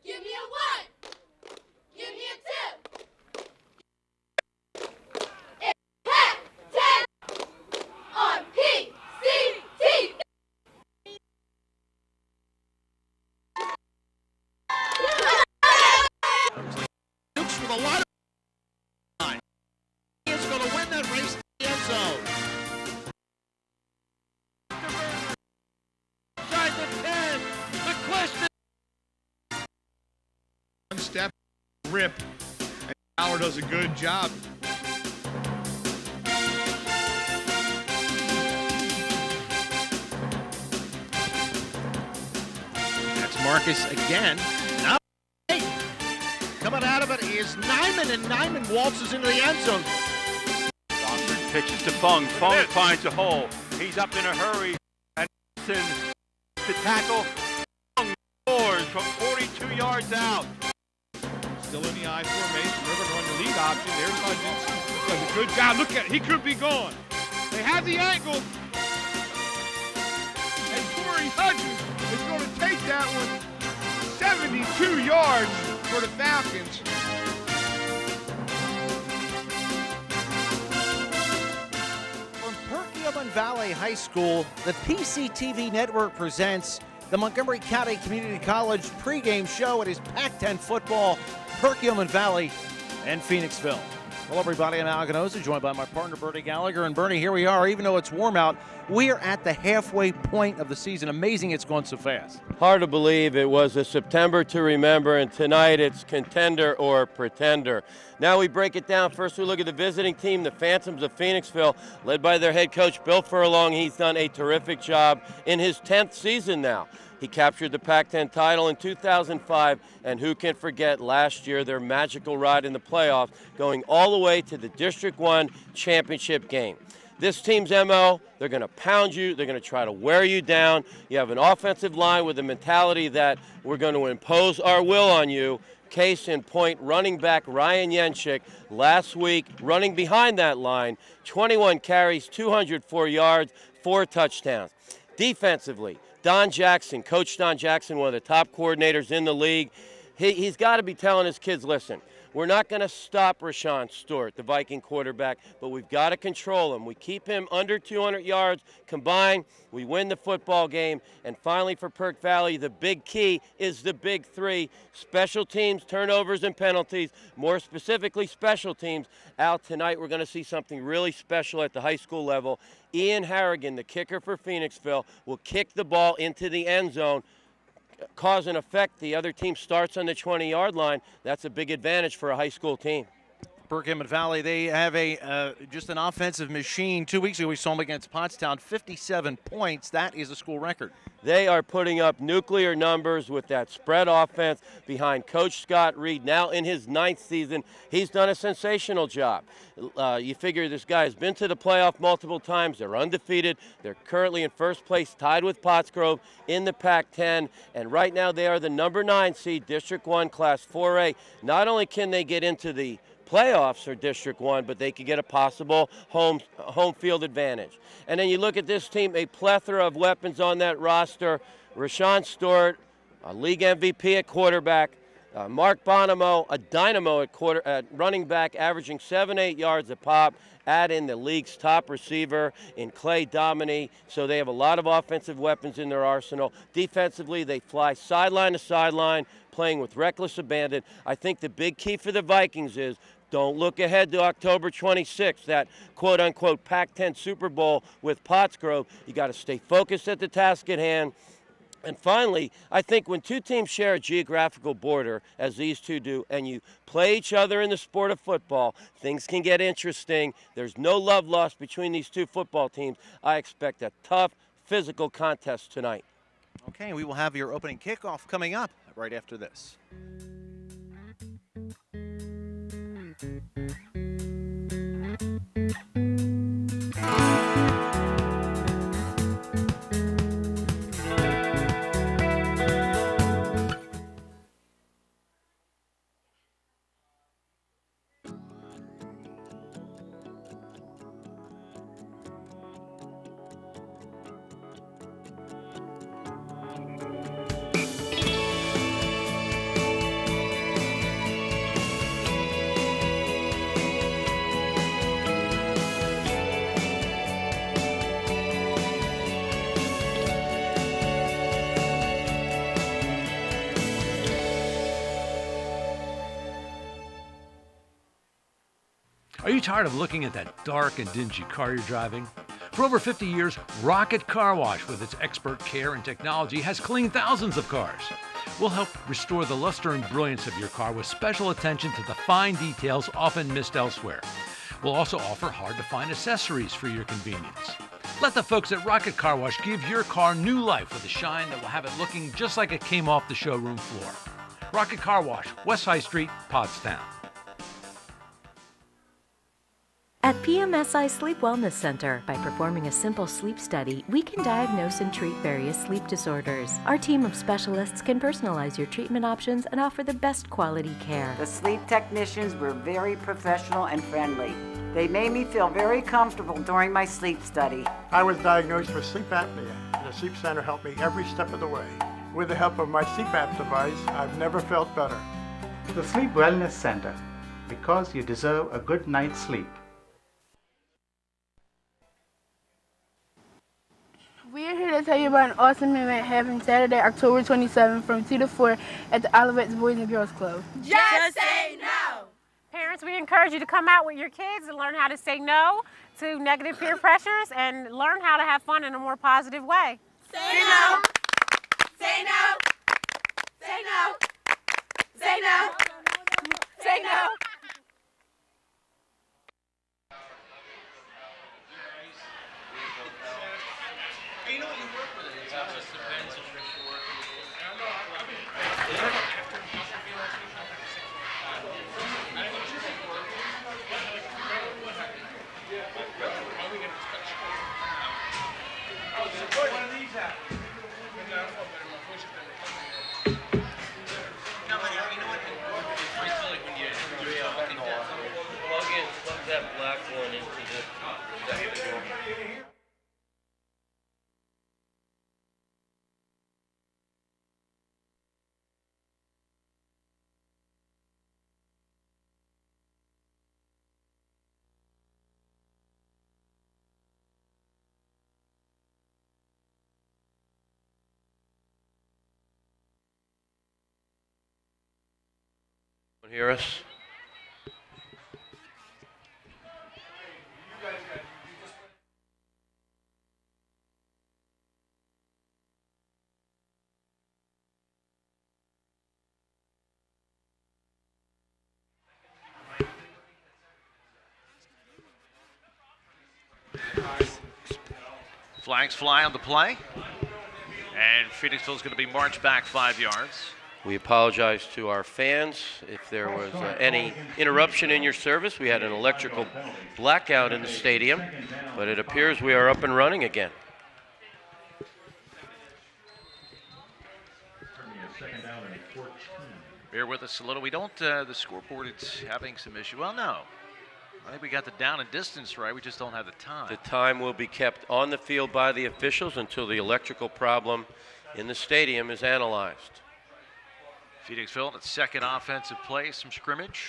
Give me a 1. Give me a 2. It's PAC10 on PCTV. Dukes with a lot of time. He is going to win that race in the end zone. Inside the 10. The question. One step, rip, and Howard does a good job. That's Marcus again. Now, coming out of it is Nyman, and Nyman waltzes into the end zone. Boston pitches to Fung. Fung finds a hole. He's up in a hurry. And Wilson to tackle. Fung scores from 42 yards out. Still in the I formation. River on the lead option. There's Hudgens. Does a good job. Look at it. He could be gone. They have the angle. And Corey Hudgens is going to take that one 72 yards for the Falcons. From Perkiomen Valley High School, the PCTV Network presents the Montgomery County Community College pregame show. It is PAC10 football, Perkiomen Valley and Phoenixville. Hello, everybody. I'm Al Ganoza, joined by my partner, Bernie Gallagher. And Bernie, here we are. Even though it's warm out, we are at the halfway point of the season. Amazing it's gone so fast. Hard to believe it was a September to remember, and tonight it's contender or pretender. Now we break it down. First we look at the visiting team, the Phantoms of Phoenixville, led by their head coach, Bill Furlong. He's done a terrific job in his 10th season now. He captured the Pac-10 title in 2005, and who can forget last year their magical ride in the playoffs, going all the way to the District 1 championship game. This team's MO, they're going to pound you, they're going to try to wear you down. You have an offensive line with a mentality that we're going to impose our will on you. Case in point, running back Ryan Yenchik last week, running behind that line, 21 carries, 204 yards, 4 touchdowns. Defensively, Don Jackson, Coach Don Jackson, one of the top coordinators in the league, he's got to be telling his kids, listen, we're not going to stop Rashawn Stewart, the Viking quarterback, but we've got to control him. We keep him under 200 yards combined, we win the football game. And finally for Perk Valley, the big key is the big 3, special teams, turnovers, and penalties, more specifically special teams. Al, tonight we're going to see something really special at the high school level. Ian Harrigan, the kicker for Phoenixville, will kick the ball into the end zone, cause and effect. The other team starts on the 20-yard line. That's a big advantage for a high school team. Perkiomen Valley, they have just an offensive machine. 2 weeks ago, we saw them against Pottstown, 57 points. That is a school record. They are putting up nuclear numbers with that spread offense behind Coach Scott Reed. Now in his 9th season, he's done a sensational job. You figure this guy has been to the playoff multiple times. They're undefeated. They're currently in first place, tied with Pottsgrove in the Pac-10. And right now they are the number 9 seed, District 1, Class 4A. Not only can they get into the playoffs for District 1, but they could get a possible home field advantage. And then you look at this team, a plethora of weapons on that roster. Rashawn Stewart, a league MVP at quarterback. Mark Bonomo, a dynamo at running back, averaging 7-8 yards a pop. Add in the league's top receiver in Clay Dominy. So they have a lot of offensive weapons in their arsenal. Defensively, they fly sideline to sideline, playing with reckless abandon. I think the big key for the Vikings is don't look ahead to October 26th, that quote-unquote Pac-10 Super Bowl with Pottsgrove. You got to stay focused at the task at hand. And finally, I think when two teams share a geographical border, as these two do, and you play each other in the sport of football, things can get interesting. There's no love lost between these two football teams. I expect a tough, physical contest tonight. Okay, we will have your opening kickoff coming up right after this. Are you tired of looking at that dark and dingy car you're driving? For over 50 years, Rocket Car Wash, with its expert care and technology, has cleaned thousands of cars. We'll help restore the luster and brilliance of your car with special attention to the fine details often missed elsewhere. We'll also offer hard-to-find accessories for your convenience. Let the folks at Rocket Car Wash give your car new life with a shine that will have it looking just like it came off the showroom floor. Rocket Car Wash, West High Street, Pottstown. At PMSI Sleep Wellness Center, by performing a simple sleep study, we can diagnose and treat various sleep disorders. Our team of specialists can personalize your treatment options and offer the best quality care. The sleep technicians were very professional and friendly. They made me feel very comfortable during my sleep study. I was diagnosed with sleep apnea, and the sleep center helped me every step of the way. With the help of my CPAP device, I've never felt better. The Sleep Wellness Center, because you deserve a good night's sleep. We are here to tell you about an awesome event happening Saturday, October 27th from 2 to 4 at the Olivet's Boys and Girls Club. Just say no! Parents, we encourage you to come out with your kids and learn how to say no to negative peer pressures and learn how to have fun in a more positive way. Say no! Say no! Say no! Say no! Say no! You know what, you work with it. It just depends on what you're working with. Plug that black one into the hear us? Flags fly on the play, and Phoenixville's going to be marched back 5 yards. We apologize to our fans if there was any interruption in your service. We had an electrical blackout in the stadium, but it appears we are up and running again. Bear with us a little. We don't, the scoreboard is having some issue. Well, no. I think we got the down and distance right. We just don't have the time. The time will be kept on the field by the officials until the electrical problem in the stadium is analyzed. Phoenixville, its second offensive play, some scrimmage.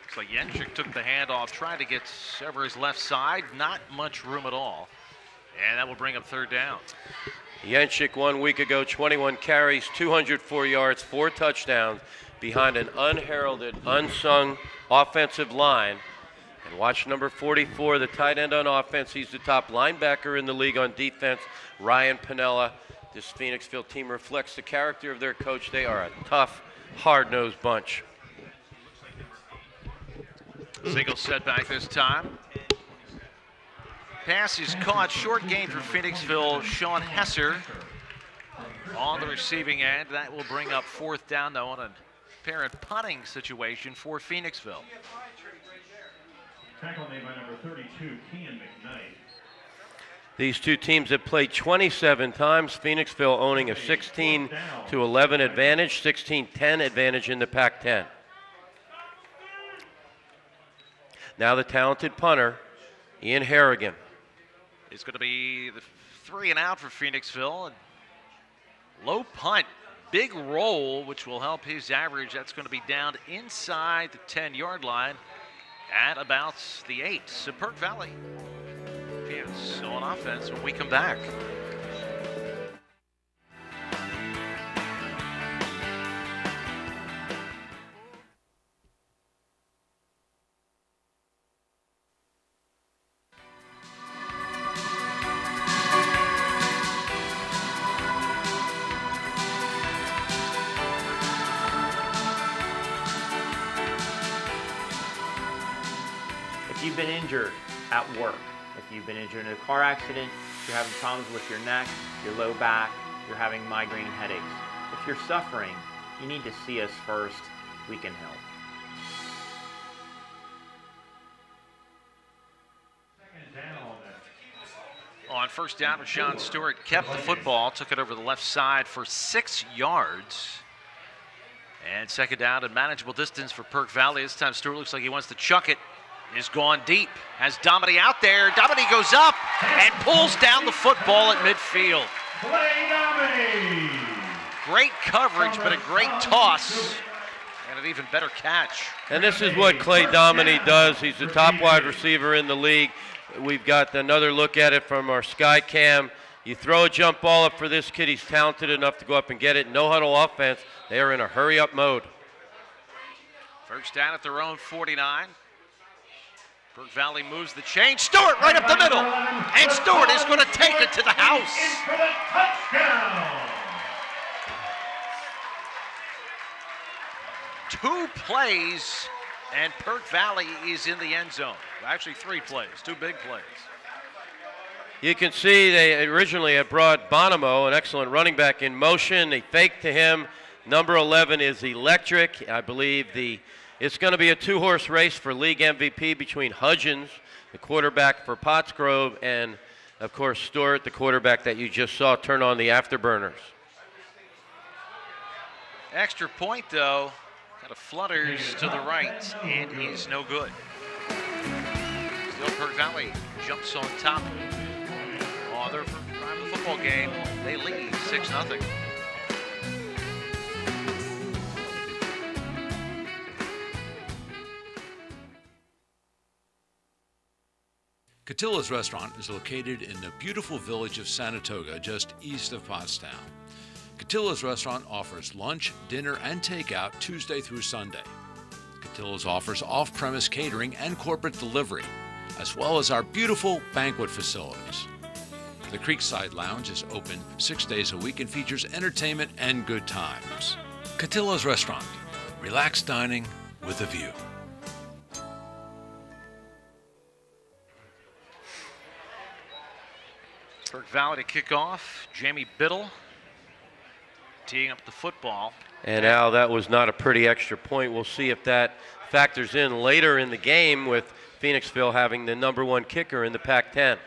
Looks like Yenchik took the handoff, trying to get over his left side. Not much room at all. And that will bring up third down. Yenchik 1 week ago, 21 carries, 204 yards, 4 touchdowns behind an unheralded, unsung offensive line. And watch number 44, the tight end on offense. He's the top linebacker in the league on defense, Ryan Piniella. This Phoenixville team reflects the character of their coach. They are a tough, hard-nosed bunch. Single setback this time. Pass is caught, short gain for Phoenixville. Sean Hesser on the receiving end. That will bring up fourth down, though, on a apparent punting situation for Phoenixville. Tackle made by number 32, Kean McKnight. These two teams have played 27 times. Phoenixville owning a 16-11 advantage, 16-10 advantage in the PAC10. Now the talented punter, Ian Harrigan. It's going to be the 3 and out for Phoenixville. Low punt, big roll, which will help his average. That's going to be down inside the 10-yard line at about the 8. So Perk Valley. Yes, on offense when we come back. you've been injured at work, if you've been injured in a car accident, if you're having problems with your neck, your low back, you're having migraine headaches, if you're suffering, you need to see us first. We can help. On first down, Rashawn Stewart kept the football, took it over the left side for 6 yards. And second down and manageable distance for Perk Valley. This time Stewart looks like he wants to chuck it. Is gone deep. Has Dominy out there. Dominy goes up and pulls down the football at midfield. Great coverage, but a great toss. And an even better catch. And this is what Clay Dominy does. He's the top wide receiver in the league. We've got another look at it from our Sky Cam. You throw a jump ball up for this kid. He's talented enough to go up and get it. No huddle offense. They are in a hurry-up mode. First down at their own 49. Perk Valley moves the chain. Stewart right up the middle. And Stewart is going to take it to the house. Two plays, and Perk Valley is in the end zone. Actually, 3 plays, 2 big plays. You can see they originally had brought Bonomo, an excellent running back, in motion. They faked to him. Number 11 is electric. I believe it's going to be a 2-horse race for league MVP between Hudgens, the quarterback for Pottsgrove, and, of course, Stewart, the quarterback that you just saw turn on the afterburners. Extra point, though. Kind of flutters to the right and is no good. Still Perk Valley jumps on top. Oh, they're for drive the football game. They lead 6-0. Catilla's Restaurant is located in the beautiful village of Sanatoga, just east of Pottstown. Catilla's Restaurant offers lunch, dinner, and takeout Tuesday through Sunday. Catilla's offers off-premise catering and corporate delivery, as well as our beautiful banquet facilities. The Creekside Lounge is open 6 days a week and features entertainment and good times. Catilla's Restaurant, relaxed dining with a view. Perk Valley to kick off. Jamie Biddle teeing up the football. And Al, that was not a pretty extra point. We'll see if that factors in later in the game with Phoenixville having the number 1 kicker in the PAC10.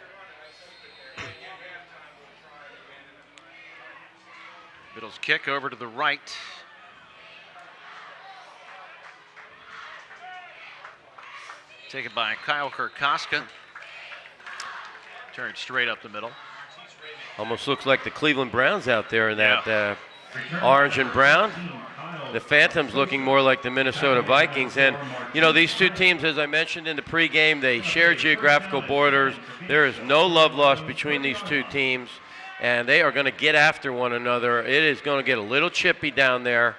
Biddle's kick over to the right. Taken by Kyle Kirkoska. Turned straight up the middle. Almost looks like the Cleveland Browns out there in that orange and brown. The Phantoms looking more like the Minnesota Vikings. And, you know, these two teams, as I mentioned in the pregame, they share geographical borders. There is no love lost between these two teams, and they are going to get after one another. It is going to get a little chippy down there.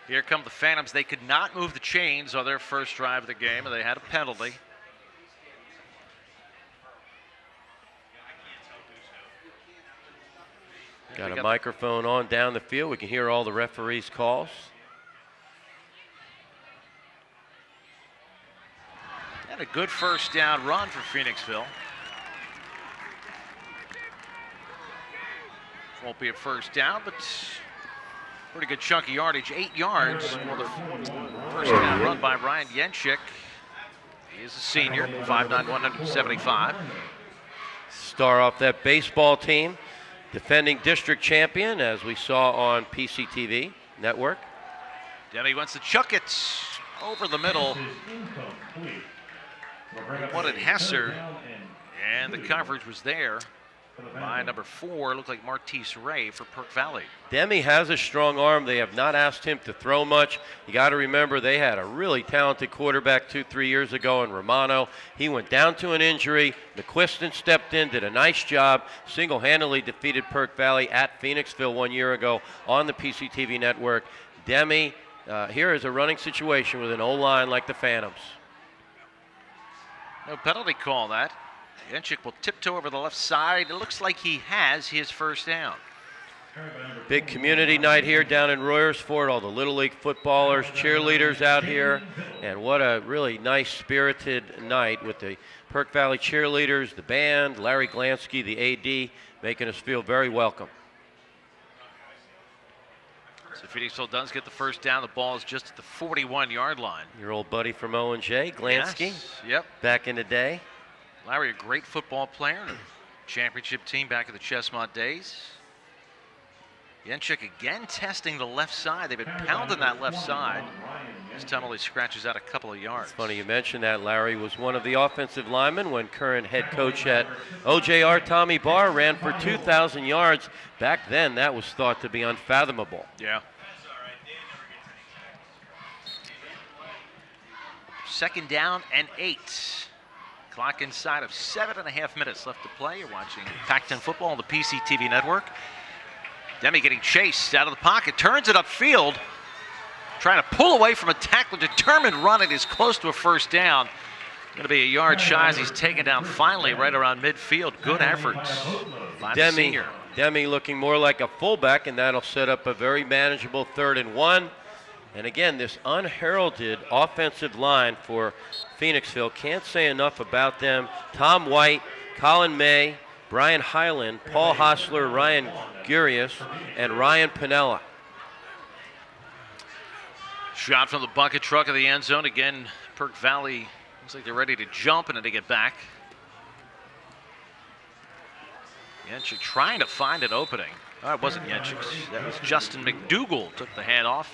Here come the Phantoms. They could not move the chains on their first drive of the game, and they had a penalty. Got a microphone on down the field. We can hear all the referees' calls. And a good first down run for Phoenixville. Won't be a first down, but pretty good chunky yardage. 8 yards for the first down run by Ryan Yenchik. He is a senior, 5'9", 175. Star off that baseball team. Defending district champion, as we saw on PCTV Network. Demi wants to chuck it over the middle. Wanted Hesser, and the coverage was there by number 4. Looked like Martise Ray for Perk Valley. Demi has a strong arm. They have not asked him to throw much. You got to remember they had a really talented quarterback 2-3 years ago in Romano. He went down to an injury. McQuiston stepped in, did a nice job, single-handedly defeated Perk Valley at Phoenixville 1 year ago on the PCTV Network. Demi, here is a running situation with an O-line like the Phantoms. No penalty call that. Yenchik will tiptoe over the left side. It looks like he has his first down. Big community night here down in Royersford. All the Little League footballers, cheerleaders out here. And what a really nice, spirited night with the Perk Valley cheerleaders, the band, Larry Glansky, the AD, making us feel very welcome. So Phoenixville does get the first down. The ball is just at the 41-yard line. Your old buddy from O&J, Glansky. Yes. Yep. Back in the day. Larry, a great football player. Championship team back in the Chestnut days. Yenchik again testing the left side. They've been pounding that left side. This time only scratches out a couple of yards. It's funny you mentioned that. Larry was one of the offensive linemen when current head coach at OJR, Tommy Barr, ran for 2,000 yards. Back then, that was thought to be unfathomable. Yeah. Second down and 8. Clock inside of 7.5 minutes left to play. You're watching Pac-10 football on the PCTV network. Demi getting chased out of the pocket, turns it upfield, trying to pull away from a tackler. Determined run. It is close to a first down. Going to be a yard shy as he's taken down finally right around midfield. Good efforts by the senior. Demi looking more like a fullback, and that'll set up a very manageable 3rd and 1. And again, this unheralded offensive line for Phoenixville, can't say enough about them. Tom White, Colin May, Brian Highland, Paul Hostler, Ryan Gurius, and Ryan Pinella. Shot from the bucket truck of the end zone. Again, Perk Valley looks like they're ready to jump and then they get back. Yenchik trying to find an opening. Oh, it wasn't Yenchik. That was Justin McDougall. Took the handoff.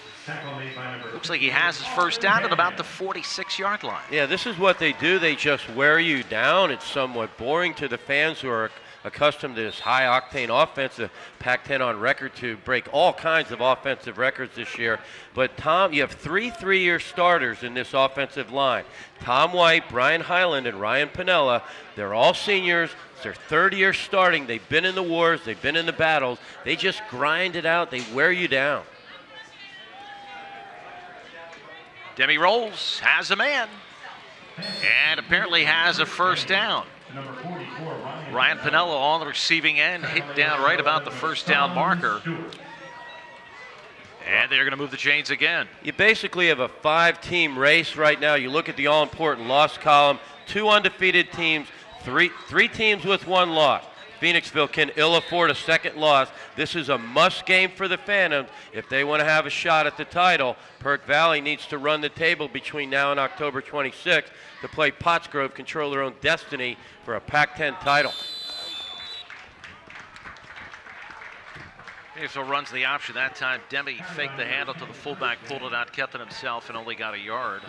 Looks like he has his first down at about the 46-yard line. Yeah, this is what they do. They just wear you down. It's somewhat boring to the fans who are accustomed to this high-octane offense. The Pac-10 on record to break all kinds of offensive records this year. But, Tom, you have 3 3-year starters in this offensive line. Tom White, Brian Highland, and Ryan Pinella. They're all seniors. It's their 3rd year starting. They've been in the wars. They've been in the battles. They just grind it out. They wear you down. Demi rolls, has a man, and apparently has a first down. Ryan Pinella on the receiving end, hit down right about the first down marker. And they're going to move the chains again. You basically have a 5-team race right now. You look at the all-important loss column, 2 undefeated teams, three teams with 1 loss. Phoenixville can ill afford a second loss. This is a must game for the Phantoms if they want to have a shot at the title. Perk Valley needs to run the table between now and October 26th to play Pottsgrove, control their own destiny for a Pac-10 title. Phoenixville runs the option that time. Demi faked the handle to the fullback, pulled it out, kept it himself, and only got a yard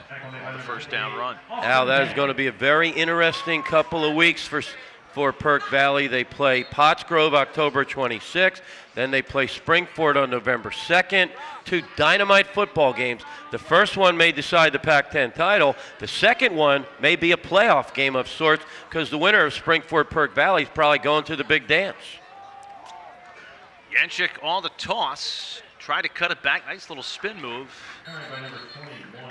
on the first down run. Al, that is going to be a very interesting couple of weeks for Perk Valley. They play Pottsgrove October 26th. Then they play Springford on November 2nd. 2 dynamite football games. The first one may decide the Pac-10 title. The second one may be a playoff game of sorts because the winner of Springford Perk Valley is probably going to the big dance. Yenchik on the toss. Tried to cut it back. Nice little spin move.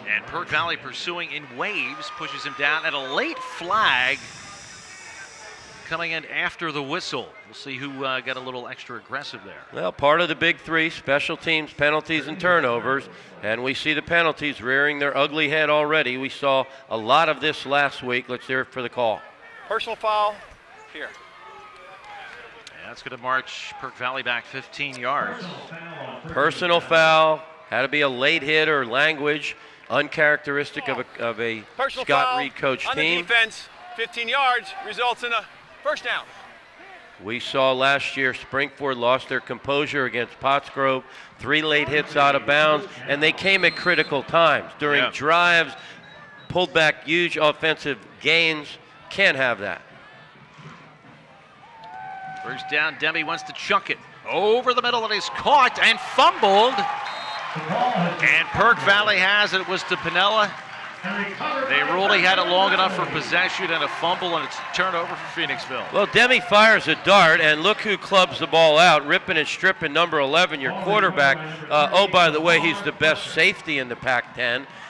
And Perk Valley pursuing in waves. Pushes him down. And a late flag coming in after the whistle. We'll see who got a little extra aggressive there. Well, part of the big 3, special teams, penalties, and turnovers. And we see the penalties rearing their ugly head already. We saw a lot of this last week. Let's hear it for the call. Personal foul here. Yeah, that's going to march Perk Valley back 15 yards. Personal foul. Had to be a late hit or language. Uncharacteristic of a Personal Scott foul Reed coach on team. The defense, 15 yards, results in a first down. We saw last year Springford lost their composure against Pottsgrove. 3 late hits out of bounds, and they came at critical times. During drives, pulled back huge offensive gains. Can't have that. First down, Demi wants to chunk it. Over the middle, and is caught and fumbled. And Perk Valley has it. It was to Pinella. They ruled he had it long enough for possession and a fumble, and it's a turnover for Phoenixville. Well, Demi fires a dart, and look who clubs the ball out, ripping and stripping number 11, your quarterback. Oh, by the way, he's the best safety in the Pac-10.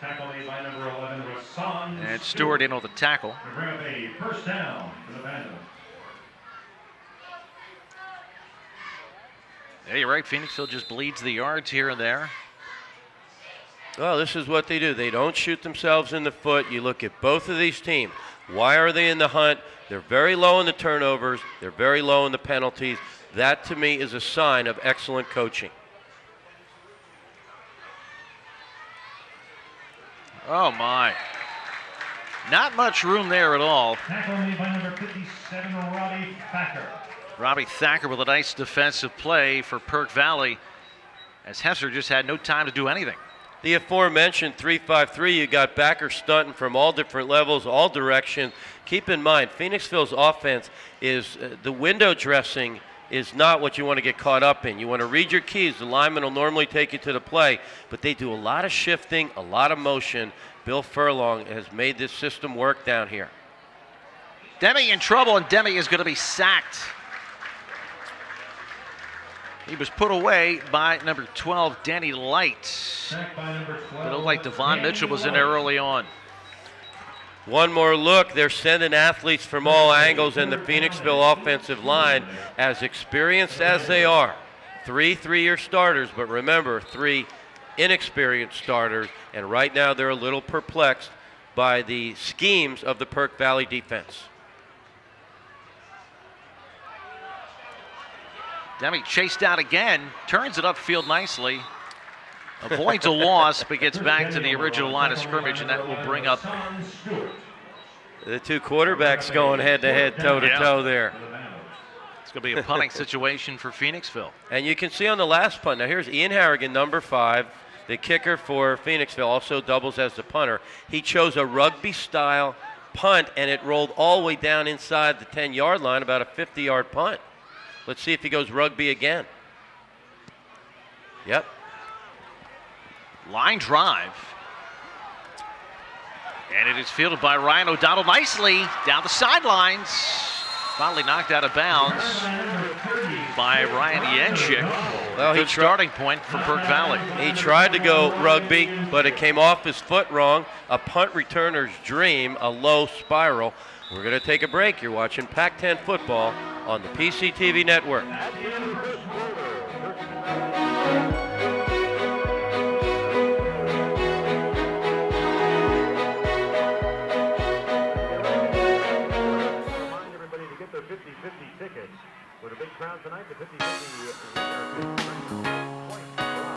Tackle made by number 11, Rasan. And Stewart in on the tackle. To bring up a first down for the Phantoms. Yeah, you're right. Phoenixville just bleeds the yards here and there. Well, this is what they do. They don't shoot themselves in the foot. You look at both of these teams. Why are they in the hunt? They're very low in the turnovers. They're very low in the penalties. That, to me, is a sign of excellent coaching. Oh, my. Not much room there at all. Tackle made by number 57, Robbie Thacker. Robbie Thacker with a nice defensive play for Perk Valley, as Hesser just had no time to do anything. The aforementioned 3-5-3, you got backers stunting from all different levels, all directions. Keep in mind, Phoenixville's offense is the window dressing is not what you want to get caught up in. You want to read your keys. The lineman will normally take you to the play, but they do a lot of shifting, a lot of motion. Bill Furlong has made this system work down here. Demi in trouble, and Demi is going to be sacked. He was put away by number 12, Danny Light. Sacked by number 12. It looked like Devon Mitchell was in there early on. One more look. They're sending athletes from all angles, and the Phoenixville offensive line, as experienced as they are, 3 three-year starters, but remember, 3 inexperienced starters, and right now they're a little perplexed by the schemes of the Perk Valley defense. Demi chased out again, turns it upfield nicely, avoids a loss, but gets back to the original line of scrimmage, and that will bring up the 2 quarterbacks going head-to-head, toe-to-toe there. It's going to be a punting situation for Phoenixville. And you can see on the last punt, now here's Ian Harrigan, number 5, the kicker for Phoenixville, also doubles as the punter. He chose a rugby-style punt, and it rolled all the way down inside the 10-yard line, about a 50-yard punt. Let's see if he goes rugby again. Yep. Line drive. And it is fielded by Ryan O'Donnell nicely down the sidelines. Finally knocked out of bounds by Ryan Yenchik. Well, good starting point for Perk Valley. He tried to go rugby, but it came off his foot wrong. A punt returner's dream, a low spiral. We're going to take a break. You're watching PAC10 football on the PCTV Network.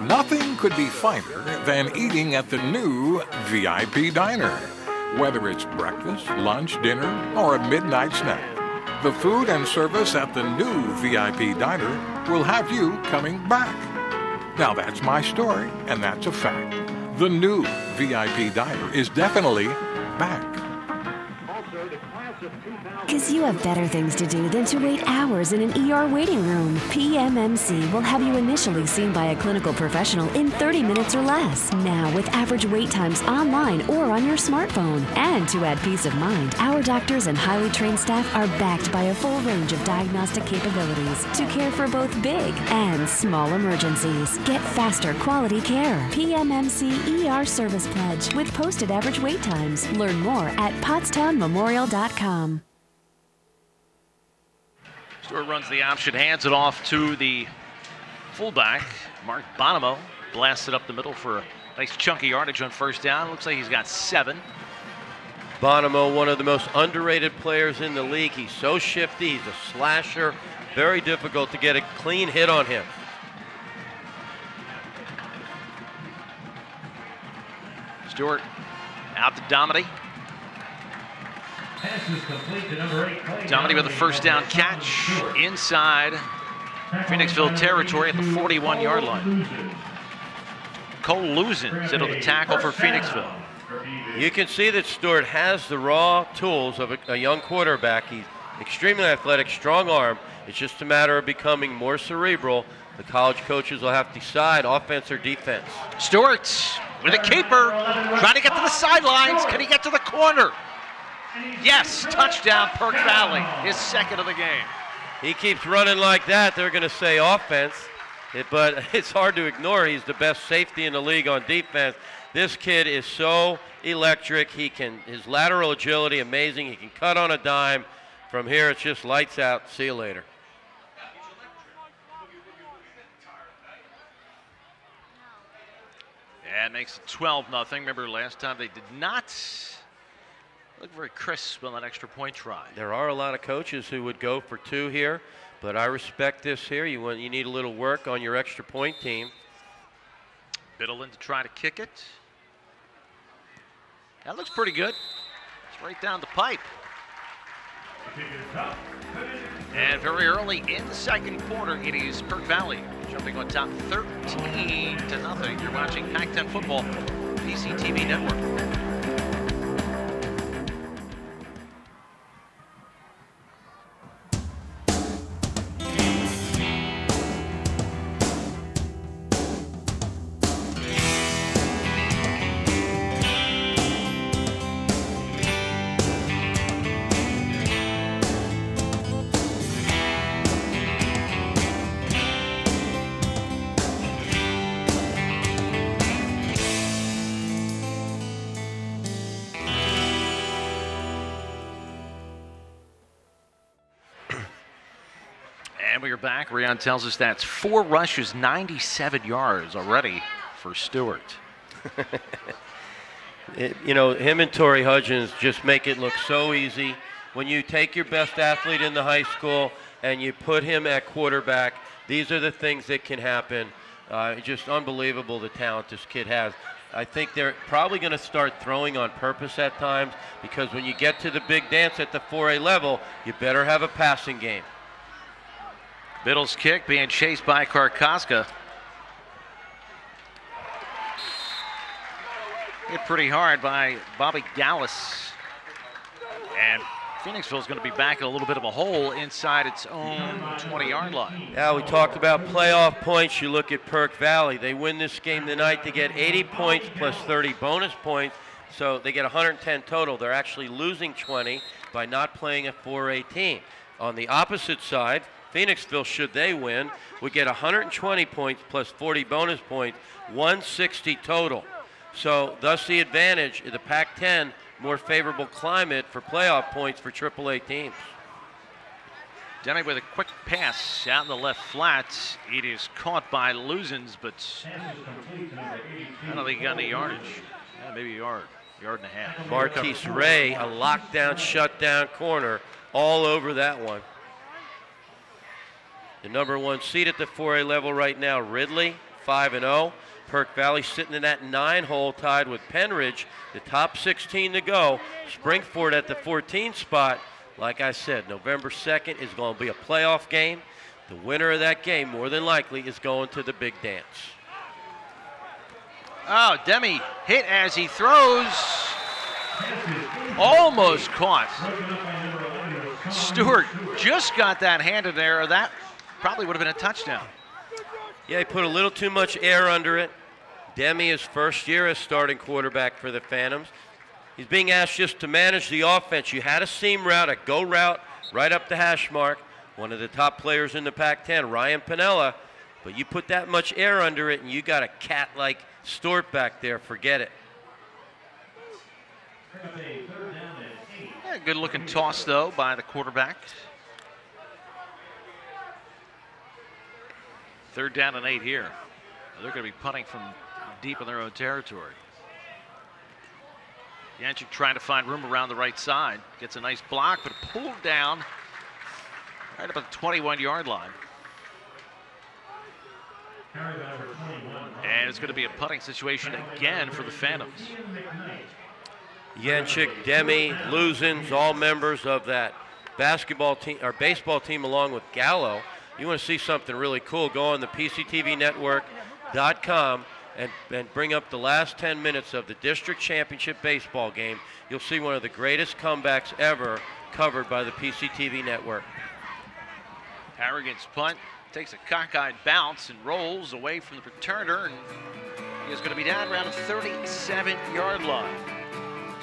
Nothing could be finer than eating at the new VIP Diner. Whether it's breakfast, lunch, dinner, or a midnight snack, the food and service at the new VIP Diner will have you coming back. Now that's my story, and that's a fact. The new VIP Diner is definitely back. Because you have better things to do than to wait hours in an ER waiting room. PMMC will have you initially seen by a clinical professional in 30 minutes or less. Now, with average wait times online or on your smartphone. And to add peace of mind, our doctors and highly trained staff are backed by a full range of diagnostic capabilities to care for both big and small emergencies. Get faster quality care. PMMC ER Service Pledge with posted average wait times. Learn more at pottstownmemorial.com. Stewart runs the option, hands it off to the fullback. Mark Bonomo blasted up the middle for a nice chunky yardage on first down. Looks like he's got 7. Bonomo, one of the most underrated players in the league. He's so shifty. He's a slasher. Very difficult to get a clean hit on him. Stewart out to Dominy. Dominy with a first down catch inside Phoenixville territory at the 41-yard line. Cole Luzins into the tackle for Phoenixville. You can see that Stewart has the raw tools of a young quarterback. He's extremely athletic, strong arm. It's just a matter of becoming more cerebral. The college coaches will have to decide offense or defense. Stewart with a keeper, trying to get to the sidelines. Can he get to the corner? Yes, touchdown Perk Valley, his second of the game. He keeps running like that, they're going to say offense. But it's hard to ignore. He's the best safety in the league on defense. This kid is so electric. His lateral agility, amazing. He can cut on a dime. From here, it's just lights out. See you later. Yeah, it makes it 12-0. Remember last time they did not look very crisp on that extra point try. There are a lot of coaches who would go for 2 here, but I respect this here. You need a little work on your extra point team. Biddlein to try to kick it. That looks pretty good. It's right down the pipe. And very early in the second quarter, it is Perk Valley jumping on top 13-0. You're watching PAC10 football, PCTV Network. And we are back. Rion tells us that's 4 rushes, 97 yards already for Stewart. Him and Torrey Hudgens just make it look so easy. When you take your best athlete in the high school and you put him at quarterback, these are the things that can happen. Just unbelievable the talent this kid has. I think they're probably going to start throwing on purpose at times, because when you get to the big dance at the 4A level, you better have a passing game. Biddle's kick being chased by Karkoska. Hit pretty hard by Bobby Gallus. And Phoenixville's going to be back in a little bit of a hole inside its own 20-yard line. Yeah, we talked about playoff points. You look at Perk Valley. They win this game tonight to get 80 points plus 30 bonus points, so they get 110 total. They're actually losing 20 by not playing a 4A team. On the opposite side, Phoenixville, should they win, would get 120 points plus 40 bonus points, 160 total. So thus the advantage of the PAC-10, more favorable climate for playoff points for AAA teams. Demi with a quick pass out in the left flat. It is caught by Luzens, but I don't think he got any yardage. Yeah, maybe a yard and a half. Marquise Ray, a lockdown, shutdown corner all over that one. The number 1 seed at the 4A level right now, Ridley, 5-0. Perk Valley sitting in that 9-hole, tied with Penridge. The top 16 to go. Springford at the 14 spot. Like I said, November 2nd is going to be a playoff game. The winner of that game, more than likely, is going to the big dance. Oh, Demi hit as he throws. Almost caught. Stewart just got that handed there. That probably would have been a touchdown. Yeah, he put a little too much air under it. Demi, his first year as starting quarterback for the Phantoms. He's being asked just to manage the offense. You had a seam route, a go route, right up the hash mark. One of the top players in the Pac-10, Ryan Pinella. But you put that much air under it, and you got a cat like Stewart back there. Forget it. Yeah, good looking toss, though, by the quarterback. 3rd down and 8 here. They're going to be punting from deep in their own territory. Yanchuk trying to find room around the right side. Gets a nice block, but pulled down right about the 21-yard line. And it's going to be a punting situation again for the Phantoms. Yanchuk, Demi, Luzens, all members of that basketball team or baseball team along with Gallo. You want to see something really cool, go on the PCTVNetwork.com and bring up the last 10 minutes of the district championship baseball game. You'll see one of the greatest comebacks ever covered by the PCTV Network. Harrigan's punt takes a cockeyed bounce and rolls away from the returner, and he is going to be down around the 37-yard line.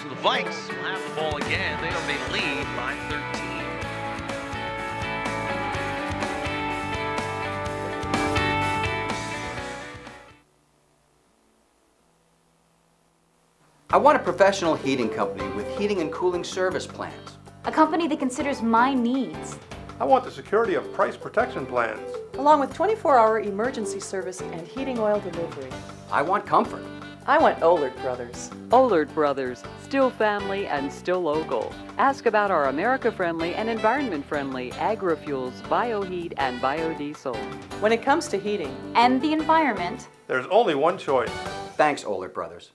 So the Vikes will have the ball again. They lead by 13. want a professional heating company with heating and cooling service plans. A company that considers my needs. I want the security of price protection plans. Along with 24-hour emergency service and heating oil delivery. I want comfort. I want Ollard Brothers. Ollard Brothers, still family and still local. Ask about our America-friendly and environment-friendly agri-fuels, bioheat, and biodiesel. When it comes to heating and the environment, there's only one choice. Thanks, Ollard Brothers.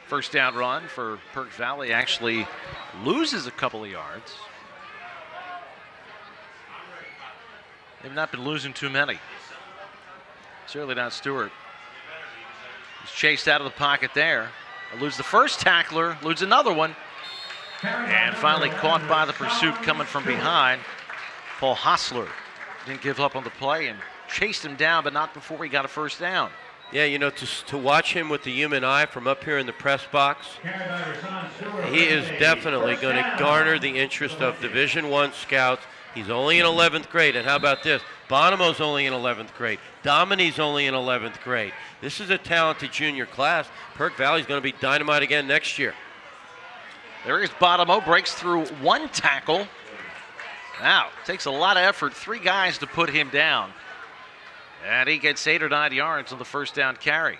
First down run for Perk Valley actually loses a couple of yards. They've not been losing too many. Certainly not Stewart. He's chased out of the pocket there. Lose the first tackler, lose another one. And finally caught by the pursuit coming from behind. Paul Hostler didn't give up on the play and chased him down, but not before he got a first down. Yeah, you know, to watch him with the human eye from up here in the press box, he is definitely going to garner the interest of Division I scouts. He's only in 11th grade, and how about this? Bonomo's only in 11th grade. Dominy's only in 11th grade. This is a talented junior class. Perk Valley's going to be dynamite again next year. There is Bonomo, breaks through one tackle. Now, takes a lot of effort, 3 guys to put him down. And he gets 8 or 9 yards on the first down carry.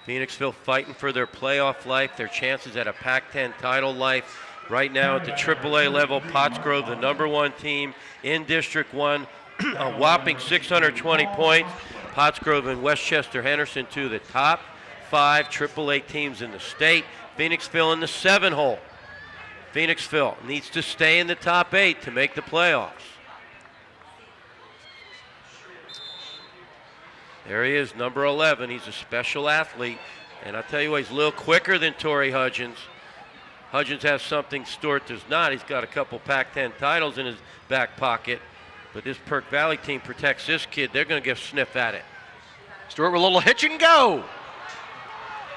Phoenixville fighting for their playoff life, their chances at a Pac-10 title life. Right now at the AAA level, Pottsgrove, the #1 team in District 1, a whopping 620 points. Pottsgrove and Westchester Henderson, 2 of the top 5 AAA teams in the state. Phoenixville in the 7 hole. Phoenixville needs to stay in the top 8 to make the playoffs. There he is, number 11. He's a special athlete. And I'll tell you what, he's a little quicker than Torrey Hudgens. Hudgens has something Stewart does not. He's got a couple Pac-10 titles in his back pocket. But this Perk Valley team protects this kid. They're going to give a sniff at it. Stewart with a little hitch and go.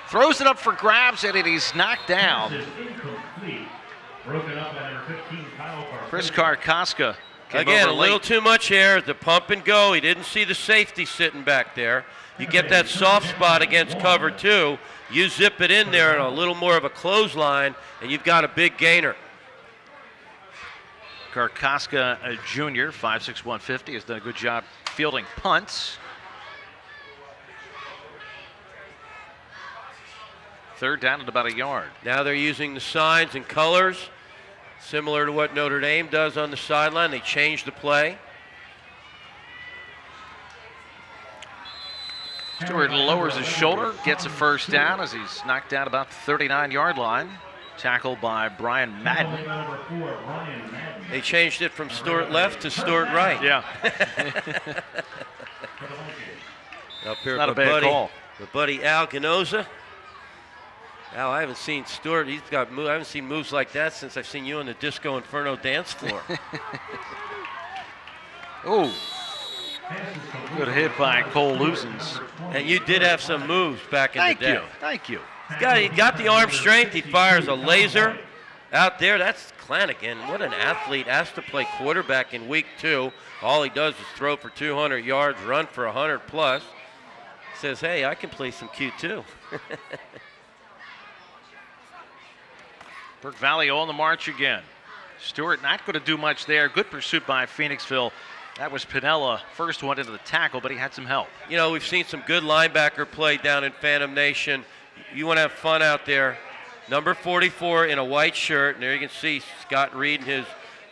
Throws it up for grabs, and he's knocked down. Broken up by number 15, Kyle Carr. Chris Karkoska. Again, a little too much here. The pump and go. He didn't see the safety sitting back there. You get that soft spot against cover 2. You zip it in there and a little more of a clothesline, and you've got a big gainer. Karkoska, a junior, 5'6", 150, has done a good job fielding punts. Third down at about a yard. Now they're using the signs and colors, similar to what Notre Dame does on the sideline. They changed the play. Stewart lowers his shoulder, gets a first down as he's knocked down about the 39-yard line. Tackled by Brian Madden. They changed it from Stewart left to Stewart right. Yeah. Up here, not a bad call. My buddy Al Ganoza. Al, I haven't seen Stewart. He's got I haven't seen moves like that since I've seen you on the Disco Inferno dance floor. Oh. Good hit by Cole Lusens. And you did have some moves back in the day. Thank you. He got the arm strength. He fires a laser out there. That's Clanagan. What an athlete. Asked to play quarterback in week 2. All he does is throw for 200 yards, run for 100 plus. Says, hey, I can play some Q2. Perk Valley on the march again. Stewart not going to do much there. Good pursuit by Phoenixville. That was Pinella, first one into the tackle, but he had some help. You know, we've seen some good linebacker play down in Phantom Nation. You want to have fun out there. Number 44 in a white shirt, and there you can see Scott Reed and his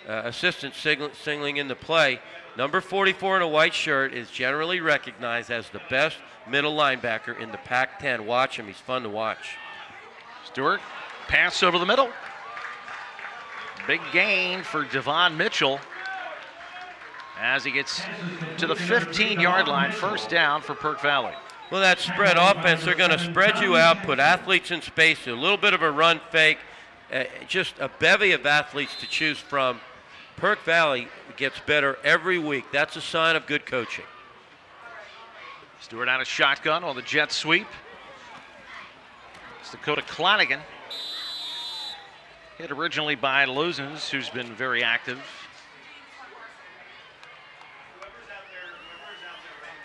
assistant signaling in the play. Number 44 in a white shirt is generally recognized as the best middle linebacker in the Pac-10. Watch him. He's fun to watch. Stewart, pass over the middle. Big gain for Devon Mitchell as he gets to the 15-yard line. First down for Perk Valley. Well, that spread offense, they're going to spread you out, put athletes in space, a little bit of a run fake, just a bevy of athletes to choose from. Perk Valley gets better every week. That's a sign of good coaching. Stewart out of shotgun on the jet sweep. It's Dakota Clanagan. Hit originally by Lusens, who's been very active.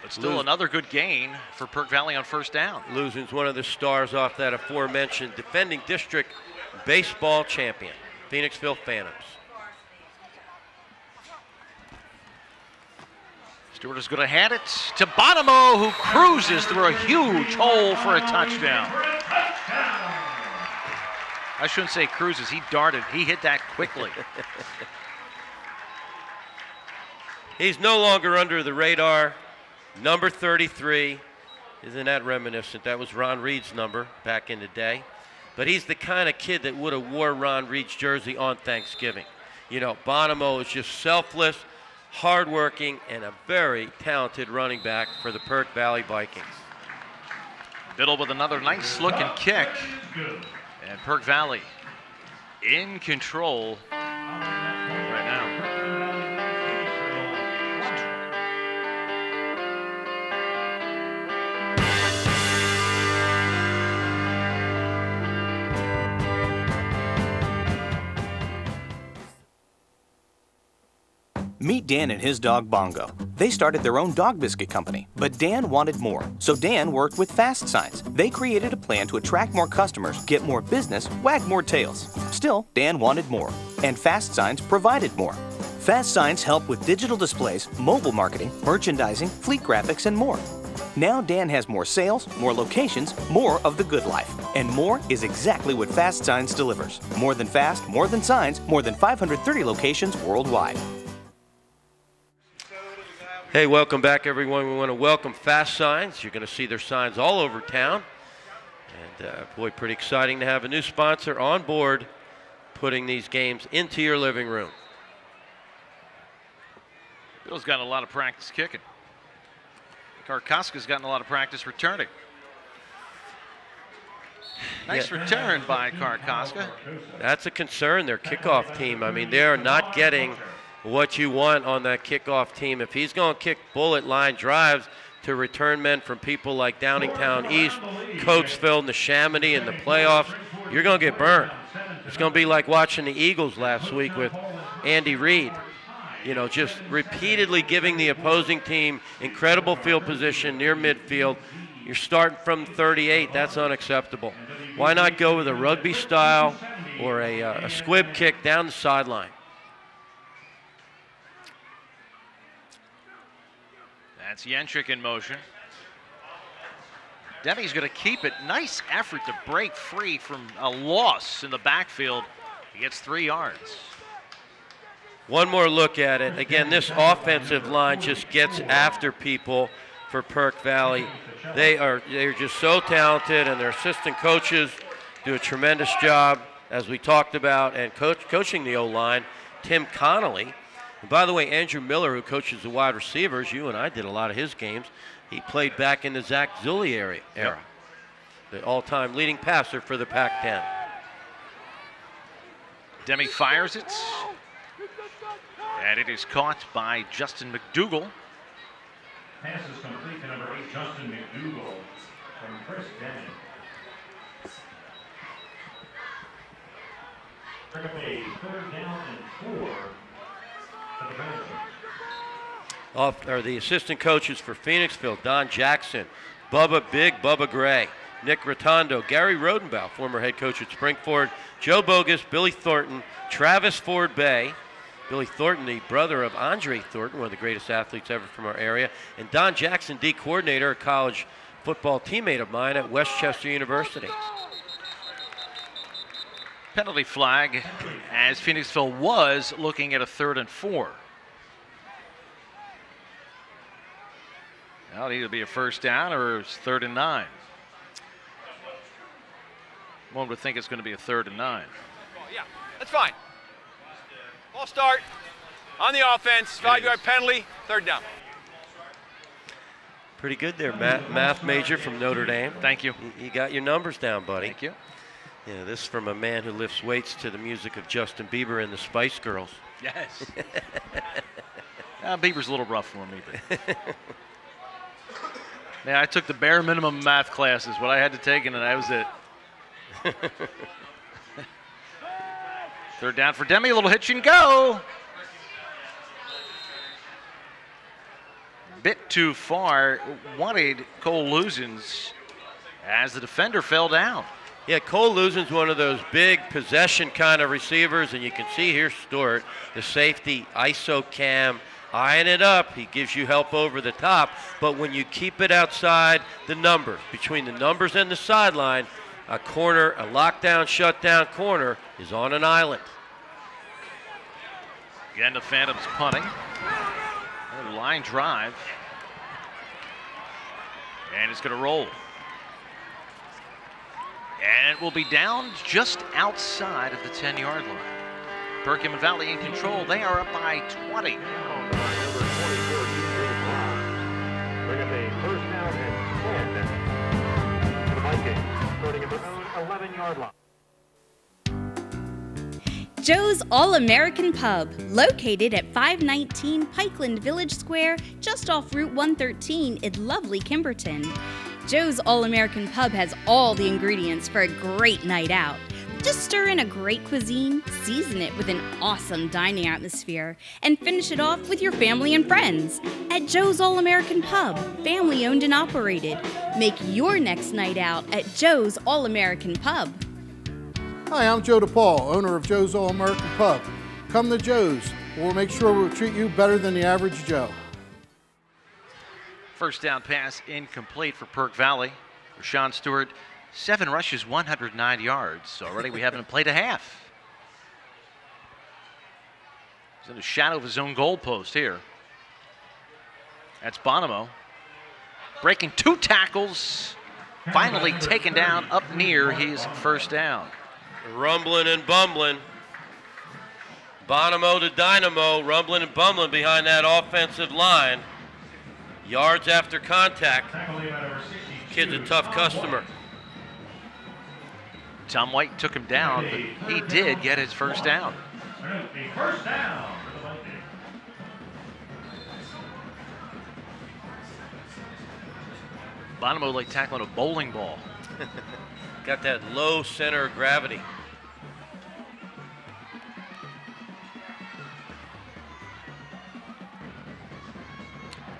But still another good gain for Perk Valley on first down. Losing's one of the stars off that aforementioned defending district baseball champion, Phoenixville Phantoms. Stewart is going to hand it to Bonomo, who cruises through a huge hole for a touchdown. I shouldn't say cruises, he darted. He hit that quickly. He's no longer under the radar. Number 33. Isn't that reminiscent? That was Ron Reed's number back in the day. But he's the kind of kid that would have wore Ron Reed's jersey on Thanksgiving. You know, Bonomo is just selfless, hardworking, and a very talented running back for the Perk Valley Vikings. Biddle with another nice looking kick. And Perk Valley in control right now. Meet Dan and his dog Bongo. They started their own dog biscuit company, but Dan wanted more. So Dan worked with Fast Signs. They created a plan to attract more customers, get more business, wag more tails. Still, Dan wanted more, and Fast Signs provided more. Fast Signs help with digital displays, mobile marketing, merchandising, fleet graphics, and more. Now Dan has more sales, more locations, more of the good life. And more is exactly what Fast Signs delivers. More than fast, more than signs, more than 530 locations worldwide. Hey, welcome back, everyone. We want to welcome Fast Signs. You're going to see their signs all over town. And, boy, pretty exciting to have a new sponsor on board putting these games into your living room. Bill's gotten a lot of practice kicking. Karkoska's gotten a lot of practice returning. Nice return by Karkoska. That's a concern, their kickoff team. I mean, they are not getting what you want on that kickoff team. If he's going to kick bullet line drives to return men from people like Downingtown East, Coatesville, Neshaminy in the playoffs, you're going to get burned. It's going to be like watching the Eagles last week with Andy Reid. You know, just repeatedly giving the opposing team incredible field position near midfield. You're starting from 38. That's unacceptable. Why not go with a rugby style or a squib kick down the sideline? That's Yentrick in motion. Demi's going to keep it. Nice effort to break free from a loss in the backfield. He gets 3 yards. One more look at it. Again, this offensive line just gets after people for Perk Valley. They're just so talented, and their assistant coaches do a tremendous job, as we talked about, and coaching the O-line, Tim Connolly. And by the way, Andrew Miller, who coaches the wide receivers, you and I did a lot of his games. He played back in the Zach Zulli era. Yep. The all-time leading passer for the PAC10. Demi fires it. And it is caught by Justin McDougall. Pass is complete to number 8, Justin McDougall from Chris Demi. Bring up a 3rd down and 4 for the Bengals. The assistant coaches for Phoenixville, Don Jackson, Big Bubba Gray, Nick Rotondo, Gary Rodenbaugh, former head coach at Springford, Joe Bogus, Billy Thornton, Travis Ford Bay, Billy Thornton, the brother of Andre Thornton, one of the greatest athletes ever from our area, and Don Jackson, D coordinator, a college football teammate of mine at Westchester University. Penalty flag as Phoenixville was looking at a 3rd and 4. Now it'll either be a 1st down or it's 3rd and 9. One would think it's going to be a 3rd and 9. Yeah, that's fine. Ball start on the offense, 5-yard penalty, 3rd down. Pretty good there, math major from Notre Dame. Thank you. You got your numbers down, buddy. Thank you. Yeah, this from a man who lifts weights to the music of Justin Bieber and the Spice Girls. Yes. Bieber's a little rough for me. But man, I took the bare minimum math classes, what I had to take, and that was it. 3rd down for Demi, a little hitch and go. bit too far. Wanted Cole Lusens as the defender fell down. Yeah, Cole Lusen's one of those big possession kind of receivers, and you can see here Stewart, the safety, ISO cam, eyeing it up. He gives you help over the top, but when you keep it outside the numbers, between the numbers and the sideline, a corner, a lockdown, shutdown corner is on an island. Again, the Phantoms punting. A line drive. And it's going to roll. And will be down just outside of the 10-yard line. Perkins Valley in control. They are up by 20. Bring up a first down and 10 for the Vikings, starting at their own 11-yard line. Joe's All-American Pub, located at 519 Pikeland Village Square, just off Route 113 in lovely Kimberton. Joe's All-American Pub has all the ingredients for a great night out. Just stir in a great cuisine, season it with an awesome dining atmosphere, and finish it off with your family and friends. At Joe's All-American Pub, family owned and operated. Make your next night out at Joe's All-American Pub. Hi, I'm Joe DePaul, owner of Joe's All-American Pub. Come to Joe's. We'll make sure we'll treat you better than the average Joe. First down pass incomplete for Perk Valley. Rashawn Stewart, 7 rushes, 109 yards. Already we haven't played a half. He's in the shadow of his own goal post here. That's Bonomo. Breaking 2 tackles. Finally taken down up near his first down. Rumbling and bumbling. Bonomo to Dynamo, rumbling and bumbling behind that offensive line. Yards after contact. Kid's a tough customer. Tom White took him down, but he did get his first down. First down. Bonomo like tackling a bowling ball. Got that low center of gravity.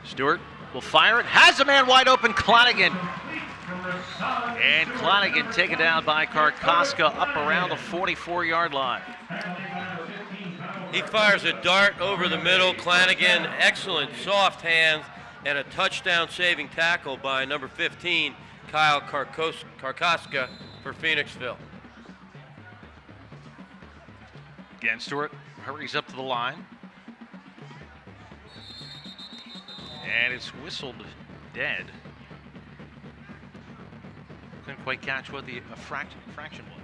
Stewart will fire it. Has a man wide open, Clonigan. And Clonigan taken down by Karkoska up around the 44-yard line. He fires a dart over the middle. Clonigan, excellent soft hands, and a touchdown-saving tackle by number 15, Kyle Karkoska for Phoenixville. Again, Stewart hurries up to the line. And it's whistled dead. Couldn't quite catch what the fraction was.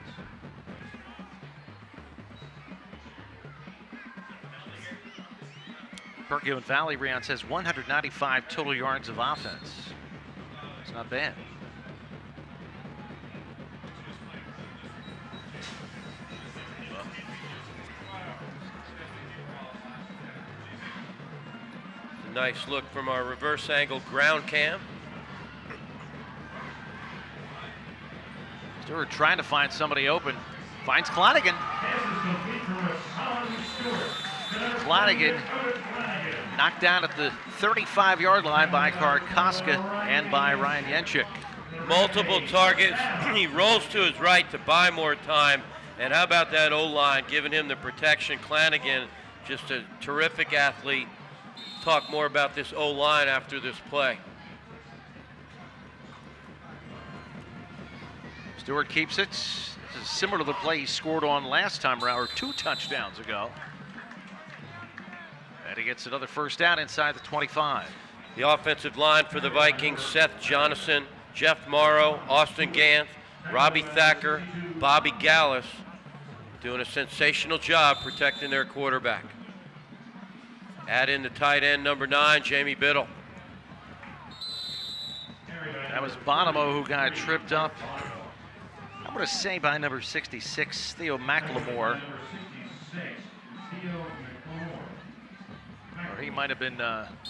Perkins Valley, Rion says 195 total yards of offense. It's not bad. Nice look from our reverse angle ground cam. Stewart trying to find somebody open. Finds Clonigan. Clonigan knocked down at the 35-yard line by Karkoska and by Ryan Yenchik. Multiple targets. He rolls to his right to buy more time. And how about that O-line giving him the protection? Clonigan, just a terrific athlete. Talk more about this O-line after this play. Stewart keeps it. This is similar to the play he scored on last time around, or 2 touchdowns ago. And he gets another first down inside the 25. The offensive line for the Vikings, Seth Jonathan, Jeff Morrow, Austin Gantz, Robbie Thacker, Bobby Gallus, doing a sensational job protecting their quarterback. Add in the tight end, number 9, Jamie Biddle. That was Bonomo who got tripped up. I'm going to say by number 66, Theo McLemore. Or he might have been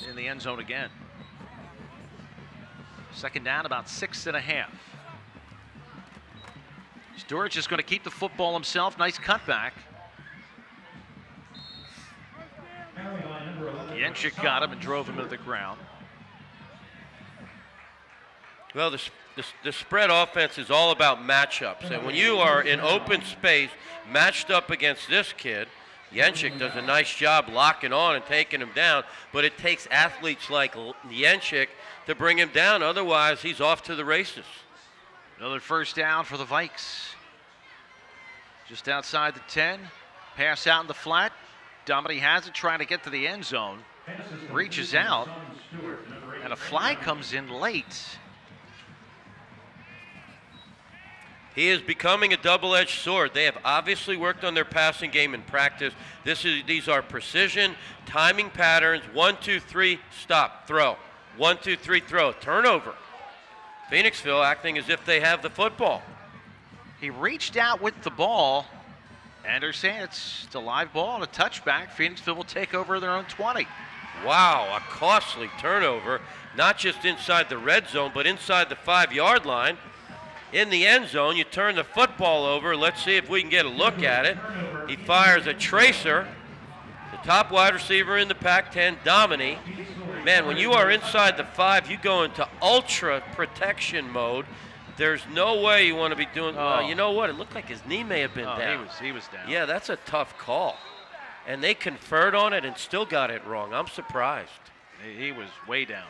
in the end zone again. Second down, about 6.5. Stewart's just going to keep the football himself. Nice cutback. Yenchik got him and drove him to the ground. Well, the spread offense is all about matchups. And when you are in open space matched up against this kid, Yenchik does a nice job locking on and taking him down, but it takes athletes like Yenchik to bring him down. Otherwise, he's off to the races. Another first down for the Vikes. Just outside the 10. Pass out in the flat. Dominique has it, trying to get to the end zone. Reaches out, and a flag comes in late. He is becoming a double-edged sword. They have obviously worked on their passing game in practice. These are precision, timing patterns. 1, 2, 3, stop, throw. 1, 2, 3, throw. Turnover. Phoenixville acting as if they have the football. He reached out with the ball, and they're saying it's a live ball and a touchback. Phoenixville will take over their own 20. Wow, a costly turnover, not just inside the red zone, but inside the 5-yard line. In the end zone, you turn the football over. Let's see if we can get a look at it. He fires a tracer. The top wide receiver in the Pac-10, Dominique. Man, when you are inside the 5, you go into ultra protection mode. There's no way you want to be doing. You know what? It looked like his knee may have been down. He was down. Yeah, that's a tough call. And they conferred on it and still got it wrong. I'm surprised. He was way down.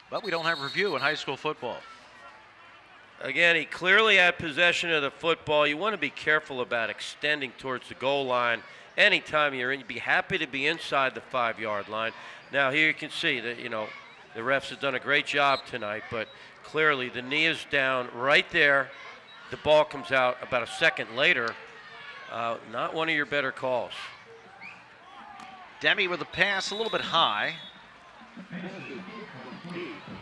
But we don't have review in high school football. Again, he clearly had possession of the football. You want to be careful about extending towards the goal line anytime you're in. You'd be happy to be inside the 5-yard line. Now here you can see that, the refs have done a great job tonight, but clearly the knee is down right there. The ball comes out about a second later. Not one of your better calls. Demi with a pass a little bit high.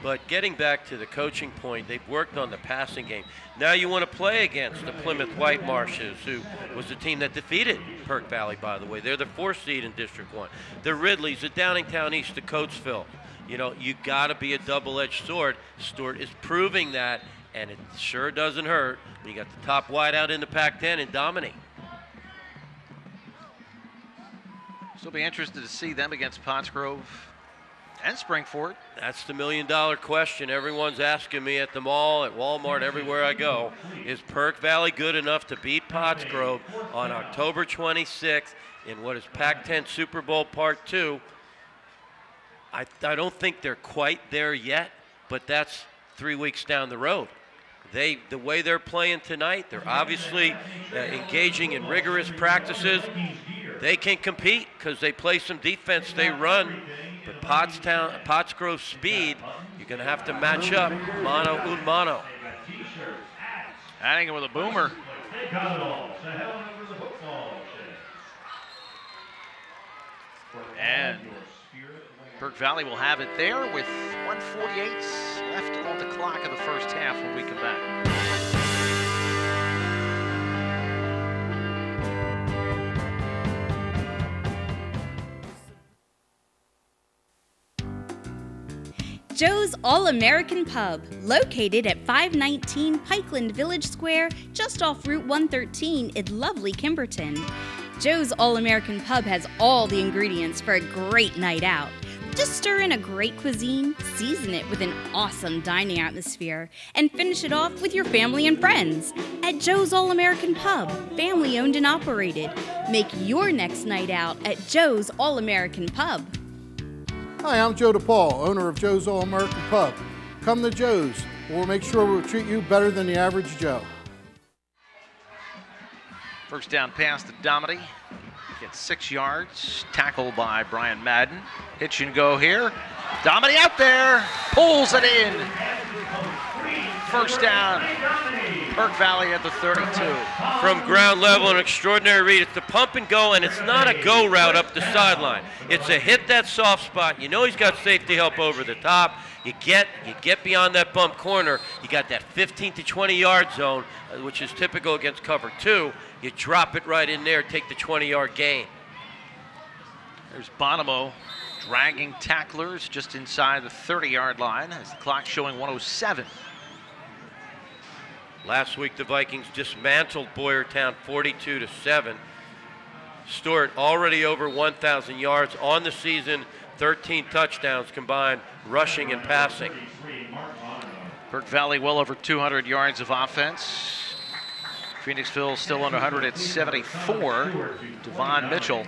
But getting back to the coaching point, they've worked on the passing game. Now you want to play against the Plymouth White Marshes, who was the team that defeated Perk Valley, by the way. They're the 4th seed in District 1. The Ridleys, the Downingtown East, the Coatesville. You got to be a double-edged sword. Stewart is proving that, and it sure doesn't hurt when you got the top wide out in the Pac-10 and Dominique. Still be interested to see them against Pottsgrove and Springford. That's the million-dollar question everyone's asking me at the mall, at Walmart, everywhere I go. Is Perk Valley good enough to beat Pottsgrove on October 26th in what is Pac-10 Super Bowl Part 2? I don't think they're quite there yet, but that's 3 weeks down the road. The way they're playing tonight, they're obviously engaging in rigorous practices. They can compete because they play some defense, they run. But Pottsgrove's speed, you're going to have to match up mano a mano. Adding it with a boomer. And Perk Valley will have it there with 1:48 left on the clock of the first half when we come back. Joe's All-American Pub, located at 519 Pikeland Village Square, just off Route 113 in lovely Kimberton. Joe's All-American Pub has all the ingredients for a great night out. Just stir in a great cuisine, season it with an awesome dining atmosphere, and finish it off with your family and friends. At Joe's All-American Pub, family owned and operated. Make your next night out at Joe's All-American Pub. Hi, I'm Joe DePaul, owner of Joe's All-American Pub. Come to Joe's. We'll make sure we'll treat you better than the average Joe. First down pass to Dominique. Gets 6 yards. Tackled by Brian Madden. Hitch and go here. Dominique out there. Pulls it in. First down. Perk Valley at the 32. From ground level, an extraordinary read. It's the pump and go, and it's not a go route up the sideline. It's a hit that soft spot. You know he's got safety help over the top. You get beyond that bump corner. You got that 15 to 20 yard zone, which is typical against cover 2. You drop it right in there, take the 20-yard gain. There's Bonomo dragging tacklers just inside the 30-yard line as the clock showing 1:07. Last week, the Vikings dismantled Boyertown 42-7. Stewart already over 1,000 yards on the season 13 touchdowns combined, rushing and passing. Burke Valley well over 200 yards of offense. Phoenixville still under 100 at 74. Devon Mitchell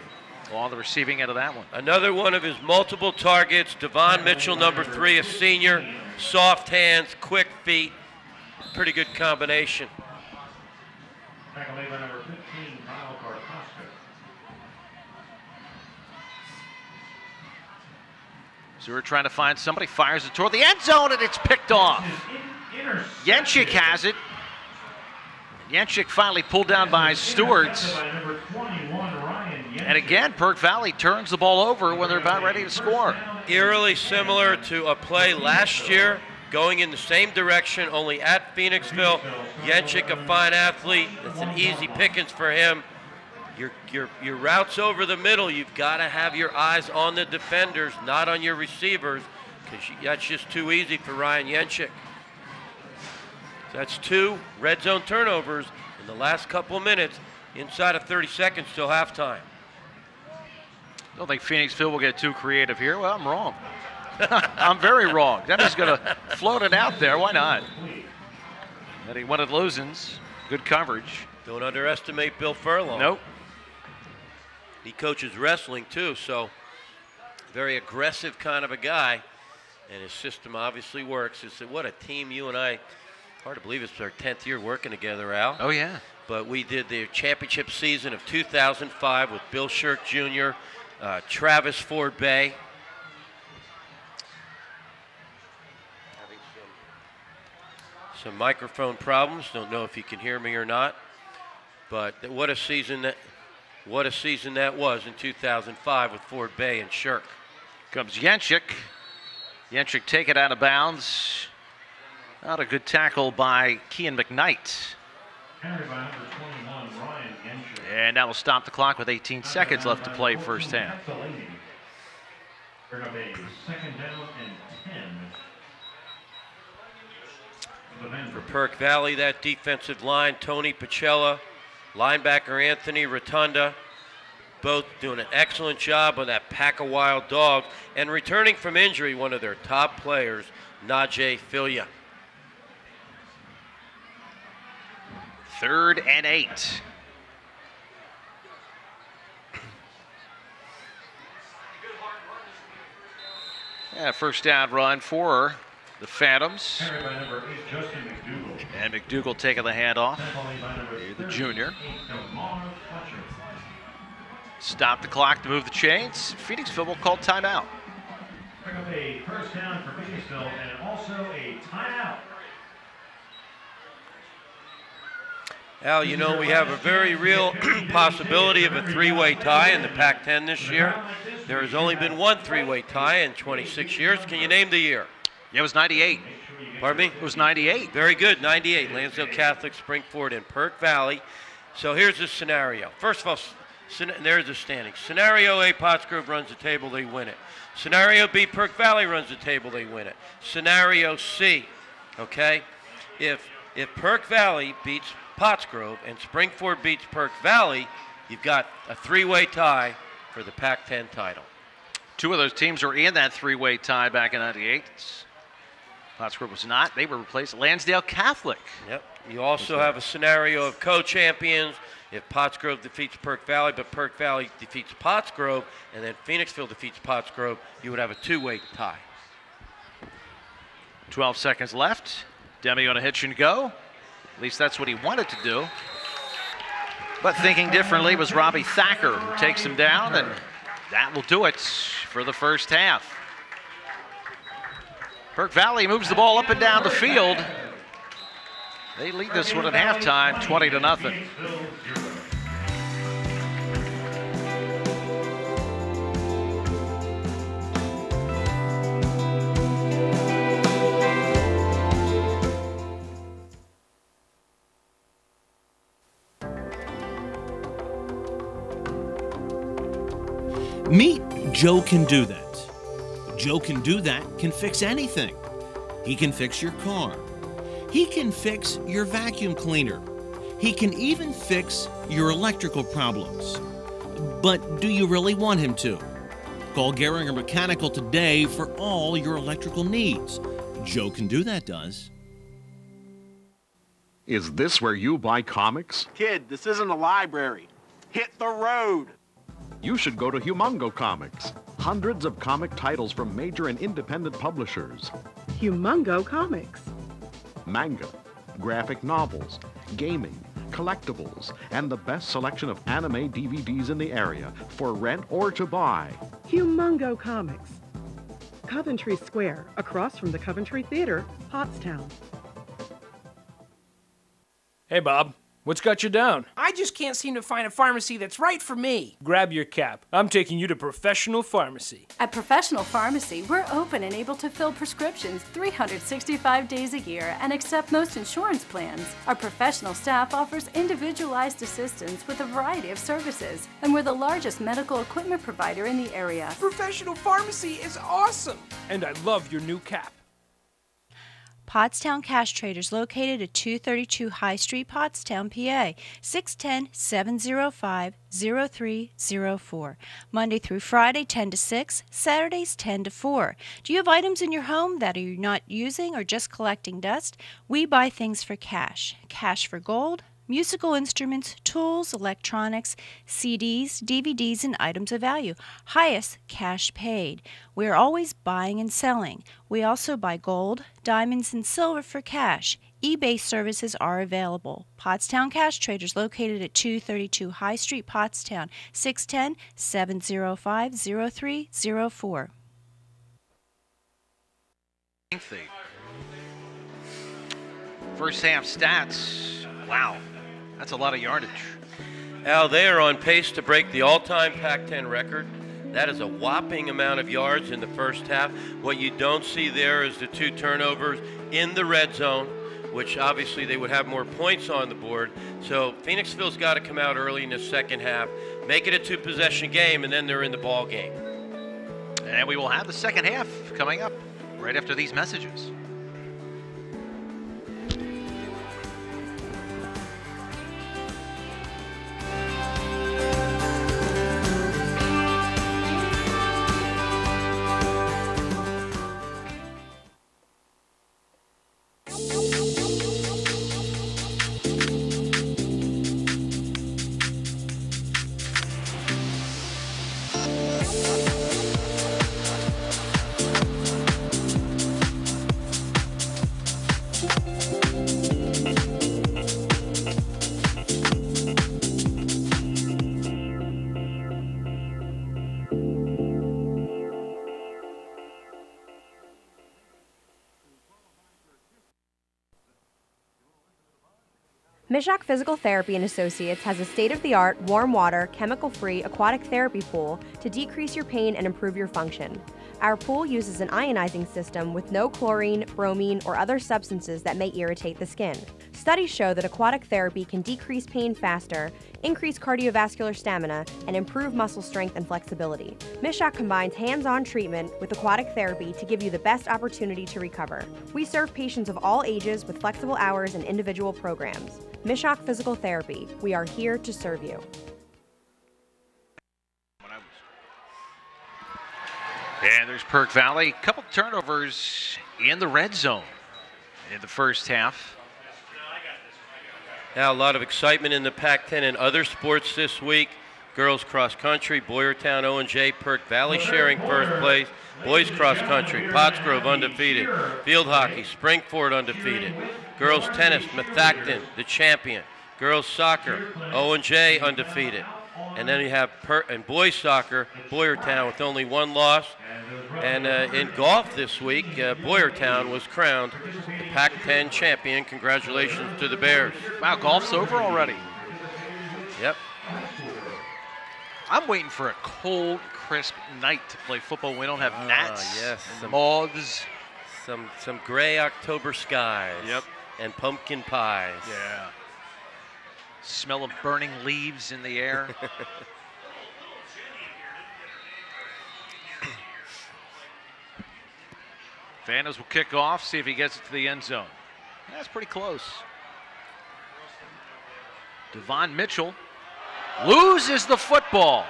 on the receiving end of that one. Another one of his multiple targets, Devon Mitchell, number 3, a senior, soft hands, quick feet, pretty good combination. So we're trying to find somebody, fires it toward the end zone, and it's picked off. Yenchik has it. Yenchik finally pulled down by Stewarts. And again, Burke Valley turns the ball over when they're about ready to score. Eerily similar to a play last year, going in the same direction, only at Phoenixville. Yenchik, a fine athlete. It's an easy pickings for him. Your routes over the middle, you've got to have your eyes on the defenders, not on your receivers, because that's just too easy for Ryan Yenchik. That's 2 red zone turnovers in the last couple of minutes, inside of 30 seconds till halftime. I don't think Phoenixville will get too creative here. Well, I'm wrong. I'm very wrong. Denny's going to float it out there. Why not? And he wanted Losens. Good coverage. Don't underestimate Bill Furlong. Nope. He coaches wrestling too, so very aggressive kind of a guy, and his system obviously works. It's what a team you and I. Hard to believe it's our 10th year working together, Al. Oh, yeah. But we did the championship season of 2005 with Bill Shirk Jr., Travis Ford Bay. Having some microphone problems. Don't know if you can hear me or not. But what a season that was in 2005 with Ford Bay and Shirk. Comes Yenchik. Yenchik take it out of bounds. Not a good tackle by Kean McKnight. And that will stop the clock with 18 seconds left to play first half. For Burke Valley, that defensive line, Tony Pacella, linebacker Anthony Rotunda, both doing an excellent job on that pack of wild dogs. And returning from injury, one of their top players, Najee Filia. 3rd and 8. Yeah, first down run for the Phantoms. And McDougal taking the handoff. The junior. Stop the clock to move the chains. Phoenixville will call timeout. A first down for Phoenixville and also a timeout. Al, you know, we have a very real possibility of a 3-way tie in the PAC10 this year. There has only been one 3-way tie in 26 years. Can you name the year? Yeah, it was 98. Pardon me? It was 98. Very good, 98. Lansdale Catholic, Springford, and Burke Valley. So here's the scenario. First of all, there's the standing. Scenario A, Pottsgrove runs the table, they win it. Scenario B, Burke Valley runs the table, they win it. Scenario C, okay? If Burke Valley beats Pottsgrove and Springford beats Burke Valley, you've got a 3-way tie for the PAC10 title. 2 of those teams were in that 3-way tie back in 98. Pottsgrove was not. They were replaced. Lansdale Catholic. Yep. You also have a scenario of co-champions. If Pottsgrove defeats Burke Valley, but Burke Valley defeats Pottsgrove, and then Phoenixville defeats Pottsgrove, you would have a 2-way tie. 12 seconds left. Demi on a hitch and go. At least that's what he wanted to do. But thinking differently was Robbie Thacker, who takes him down, and that will do it for the first half. Burke Valley moves the ball up and down the field. They lead this one at halftime, 20-0. Meet Joe Can Do That. Joe Can Do That can fix anything. He can fix your car. He can fix your vacuum cleaner. He can even fix your electrical problems. But do you really want him to? Call Gehringer Mechanical today for all your electrical needs. Joe Can Do That does. Is this where you buy comics? Kid, this isn't a library. Hit the road. You should go to Humongo Comics. Hundreds of comic titles from major and independent publishers. Humongo Comics. Manga, graphic novels, gaming, collectibles, and the best selection of anime DVDs in the area for rent or to buy. Humongo Comics. Coventry Square, across from the Coventry Theater, Pottstown. Hey, Bob. What's got you down? I just can't seem to find a pharmacy that's right for me. Grab your cap. I'm taking you to Professional Pharmacy. At Professional Pharmacy, we're open and able to fill prescriptions 365 days a year and accept most insurance plans. Our professional staff offers individualized assistance with a variety of services, and we're the largest medical equipment provider in the area. Professional Pharmacy is awesome. And I love your new cap. Pottstown Cash Traders, located at 232 High Street, Pottstown, PA, 610-705-0304. Monday through Friday, 10 to 6, Saturdays, 10 to 4. Do you have items in your home that you're not using or just collecting dust? We buy things for cash. Cash for gold, musical instruments, tools, electronics, CDs, DVDs, and items of value. Highest cash paid. We are always buying and selling. We also buy gold, diamonds, and silver for cash. eBay services are available. Pottstown Cash Traders, located at 232 High Street, Pottstown, 610-705-0304. First half stats, wow. That's a lot of yardage. Al, they are on pace to break the all-time Pac-10 record. That is a whopping amount of yards in the first half. What you don't see there is the 2 turnovers in the red zone, which obviously they would have more points on the board. So Phoenixville's got to come out early in the second half, make it a 2-possession game, and then they're in the ball game. And we will have the second half coming up right after these messages. Mishak Physical Therapy and Associates has a state-of-the-art, warm water, chemical-free aquatic therapy pool to decrease your pain and improve your function. Our pool uses an ionizing system with no chlorine, bromine, or other substances that may irritate the skin. Studies show that aquatic therapy can decrease pain faster, increase cardiovascular stamina, and improve muscle strength and flexibility. Mishak combines hands-on treatment with aquatic therapy to give you the best opportunity to recover. We serve patients of all ages with flexible hours and individual programs. Mishak Physical Therapy. We are here to serve you. And there's Perk Valley. A couple turnovers in the red zone in the first half. Now a lot of excitement in the Pac-10 and other sports this week. Girls cross country, Boyertown, O&J, Perk Valley sharing first place. Boys cross country, Pottsgrove undefeated. Field hockey, Springford undefeated. Girls tennis, Methacton, the champion. Girls soccer, O&J undefeated. And then you have and boys soccer, Boyertown with only 1 loss. And in golf this week, Boyertown was crowned the Pac-10 champion. Congratulations to the Bears. Wow, golf's over already. Yep. I'm waiting for a cold, crisp night to play football. We don't have gnats. Yes, and moths. Some gray October skies. Yep. And pumpkin pies. Yeah. Smell of burning leaves in the air. Vandas will kick off, see if he gets it to the end zone. That's pretty close. Devon Mitchell loses the football.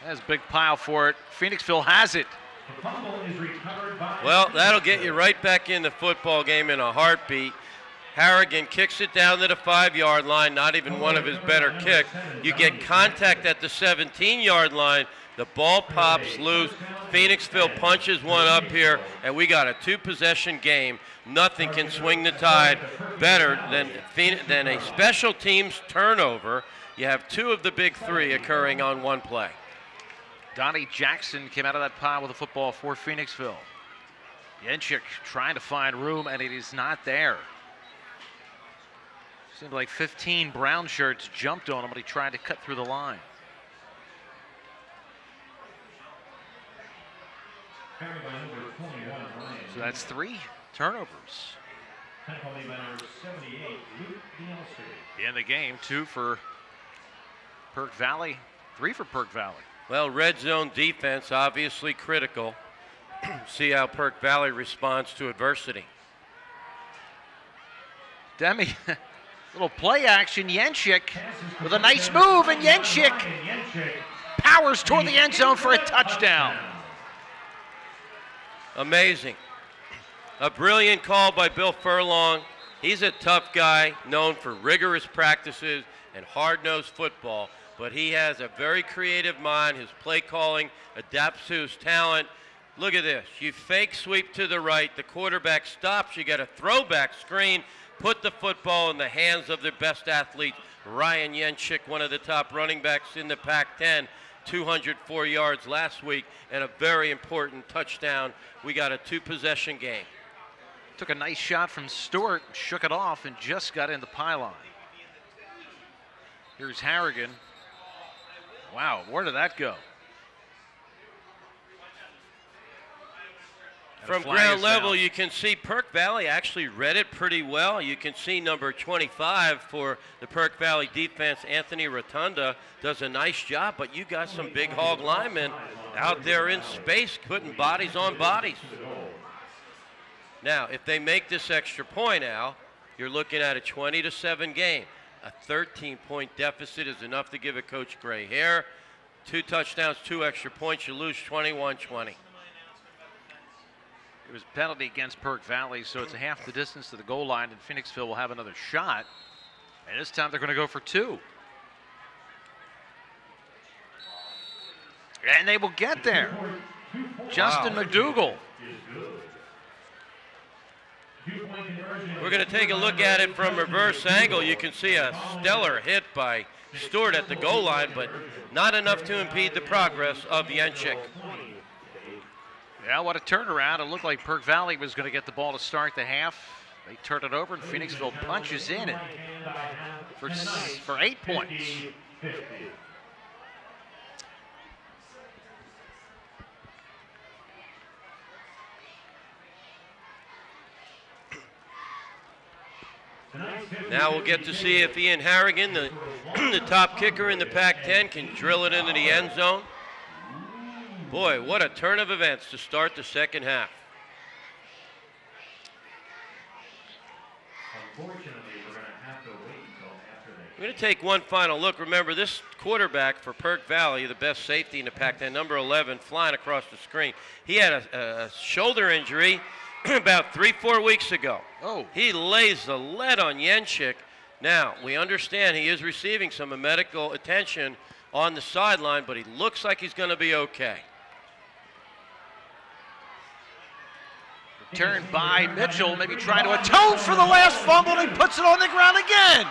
That's a big pile for it. Phoenixville has it. Well, that'll get you right back in the football game in a heartbeat. Harrigan kicks it down to the 5-yard line, not even one of his better kicks. You get contact at the 17-yard line. The ball pops loose. Phoenixville punches one up here, and we got a 2-possession game. Nothing can swing the tide better than a special teams turnover. You have 2 of the big 3 occurring on one play. Donnie Jackson came out of that pile with a football for Phoenixville. Yenchik trying to find room, and it is not there. Seemed like 15 brown shirts jumped on him, but he tried to cut through the line. So that's 3 turnovers. In the game, 2 for Perk Valley, 3 for Perk Valley. Well, red zone defense, obviously critical. See how Perk Valley responds to adversity. Demi, little play action, Yenchik with a nice move, and Yenchik powers toward the end zone for a touchdown. Amazing. A brilliant call by Bill Furlong. He's a tough guy, known for rigorous practices and hard-nosed football, but he has a very creative mind. His play calling adapts to his talent. Look at this. You fake sweep to the right. The quarterback stops. You get a throwback screen. Put the football in the hands of their best athlete, Ryan Yenchik, one of the top running backs in the Pac-10, 204 yards last week, and a very important touchdown. We got a 2-possession game. Took a nice shot from Stewart, shook it off, and just got in the pylon. Here's Harrigan. Wow, where did that go? From ground level, you can see Perk Valley actually read it pretty well. You can see number 25 for the Perk Valley defense, Anthony Rotunda, does a nice job, but you got some big hog linemen out there in space putting bodies on bodies. Now, if they make this extra point, Al, you're looking at a 20-7 game. A 13-point deficit is enough to give a coach gray hair. 2 touchdowns, 2 extra points, you lose 21-20. It was a penalty against Perk Valley, so it's a half the distance to the goal line, and Phoenixville will have another shot. And this time they're going to go for 2. And they will get there. Justin McDougal. We're going to take a look at it from reverse angle. You can see a stellar hit by Stewart at the goal line, but not enough to impede the progress of Yenchik. Yeah, what a turnaround. It looked like Perk Valley was going to get the ball to start the half. They turned it over, and Phoenixville punches in it for 8 points. Now we'll get to see if Ian Harrigan, the top kicker in the Pac-10, can drill it into the end zone. Boy, what a turn of events to start the second half. Unfortunately, we're going to have to wait until after We're going to take one final look. Remember, this quarterback for Perk Valley, the best safety in the Pac-10, number 11, flying across the screen. He had a shoulder injury about 3-4 weeks ago. Oh. He lays the lead on Yenchik. Now, we understand he is receiving some medical attention on the sideline, but he looks like he's going to be okay. Turned by Mitchell, maybe trying to atone for the last fumble, and he puts it on the ground again.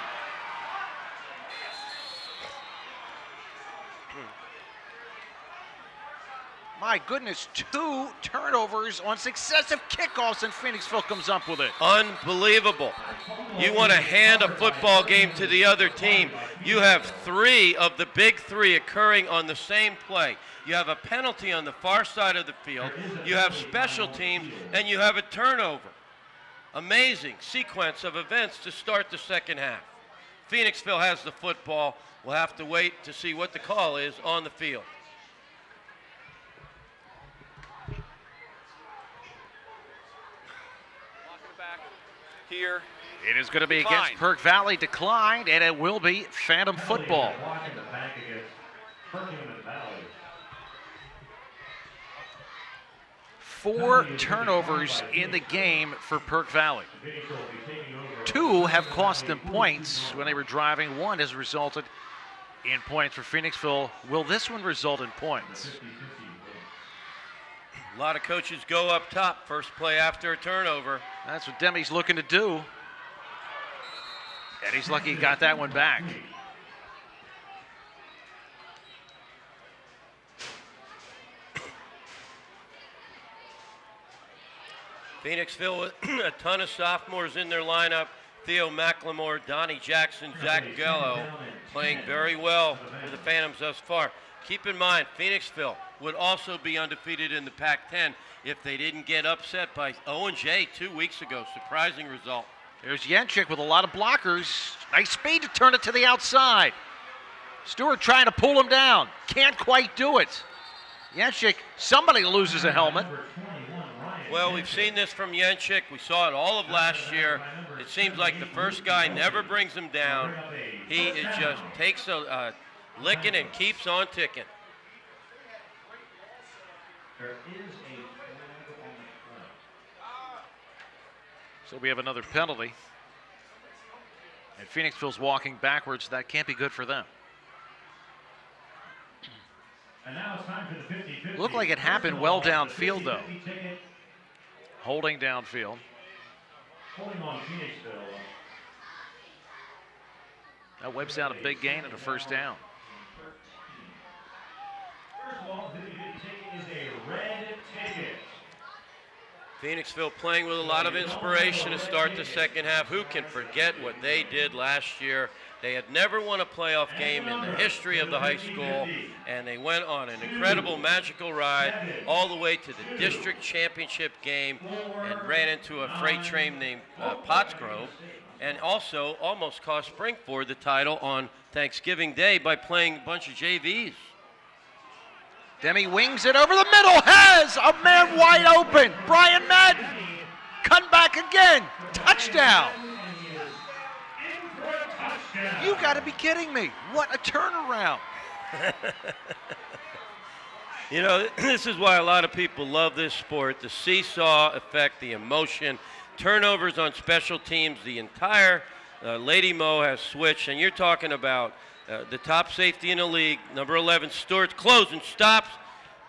My goodness, 2 turnovers on successive kickoffs, and Phoenixville comes up with it. Unbelievable. You want to hand a football game to the other team. You have 3 of the big 3 occurring on the same play. You have a penalty on the far side of the field. You have special teams, and you have a turnover. Amazing sequence of events to start the second half. Phoenixville has the football. We'll have to wait to see what the call is on the field. Here. It is going to be against Perk Valley, declined, and it will be phantom football. 4 turnovers in the game for Perk Valley. 2 have cost them points when they were driving. 1 has resulted in points for Phoenixville. Will this one result in points? A lot of coaches go up top, first play after a turnover. That's what Demi's looking to do. And he's lucky he got that one back. Phoenixville with a ton of sophomores in their lineup. Theo McLemore, Donnie Jackson, Zach Gallo playing very well for the Phantoms thus far. Keep in mind, Phoenixville would also be undefeated in the Pac-10 if they didn't get upset by O&J 2 weeks ago. Surprising result. There's Yenchik with a lot of blockers. Nice speed to turn it to the outside. Stewart trying to pull him down. Can't quite do it. Yenchik, somebody loses a helmet. Well, we've seen this from Yenchik. We saw it all of last year. It seems like the first guy never brings him down. He just takes a licking and keeps on ticking. So we have another penalty. And Phoenixville's walking backwards. That can't be good for them. And now it's time for the 50-50. Looked like it happened well downfield, though. Holding downfield. Holding on Phoenixville. That whips out a big gain and a first down. First of all, the 50-50 ticket is a red ticket. Phoenixville playing with a lot of inspiration to start the second half. Who can forget what they did last year? They had never won a playoff game in the history of the high school, and they went on an incredible, magical ride all the way to the district championship game and ran into a freight train named Pottsgrove, and also almost cost Springford the title on Thanksgiving Day by playing a bunch of JVs. Demi wings it over the middle, has a man wide open. Brian Madden, come back again, touchdown. You got to be kidding me. What a turnaround. You know, this is why a lot of people love this sport, the seesaw effect, the emotion, turnovers on special teams. The entire Lady Mo has switched, and you're talking about the top safety in the league, number 11, Stewart, closing, stops.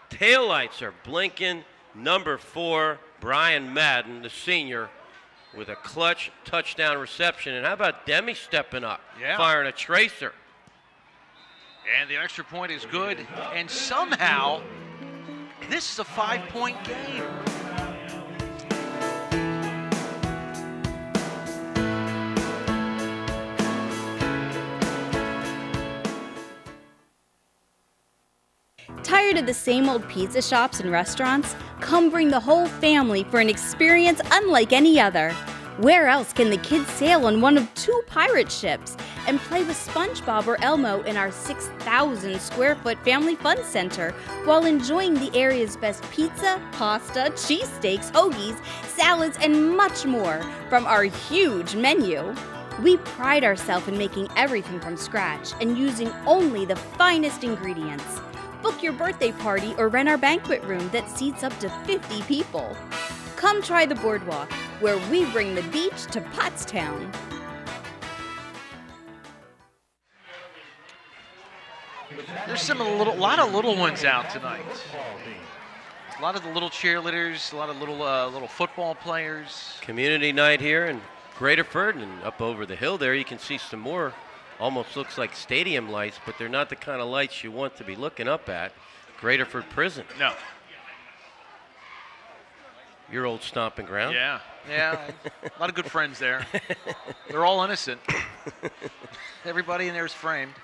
Taillights are blinking. Number 4, Brian Madden, the senior, with a clutch touchdown reception. And how about Demi stepping up, firing a tracer? And the extra point is good. And somehow, this is a 5-point game. Tired of the same old pizza shops and restaurants? Come bring the whole family for an experience unlike any other. Where else can the kids sail on one of 2 pirate ships and play with SpongeBob or Elmo in our 6,000 square foot family fun center while enjoying the area's best pizza, pasta, cheesesteaks, hoagies, salads, and much more from our huge menu? We pride ourselves in making everything from scratch and using only the finest ingredients. Book your birthday party or rent our banquet room that seats up to 50 people. Come try the boardwalk, where we bring the beach to Pottstown. There's a lot of little ones out tonight. A lot of the little cheerleaders, a lot of little football players. Community night here in Graterford, and up over the hill there you can see some more. Almost looks like stadium lights, but they're not the kind of lights you want to be looking up at. Graterford Prison. No. Your old stomping ground. Yeah, a lot of good friends there. They're all innocent. Everybody in there is framed.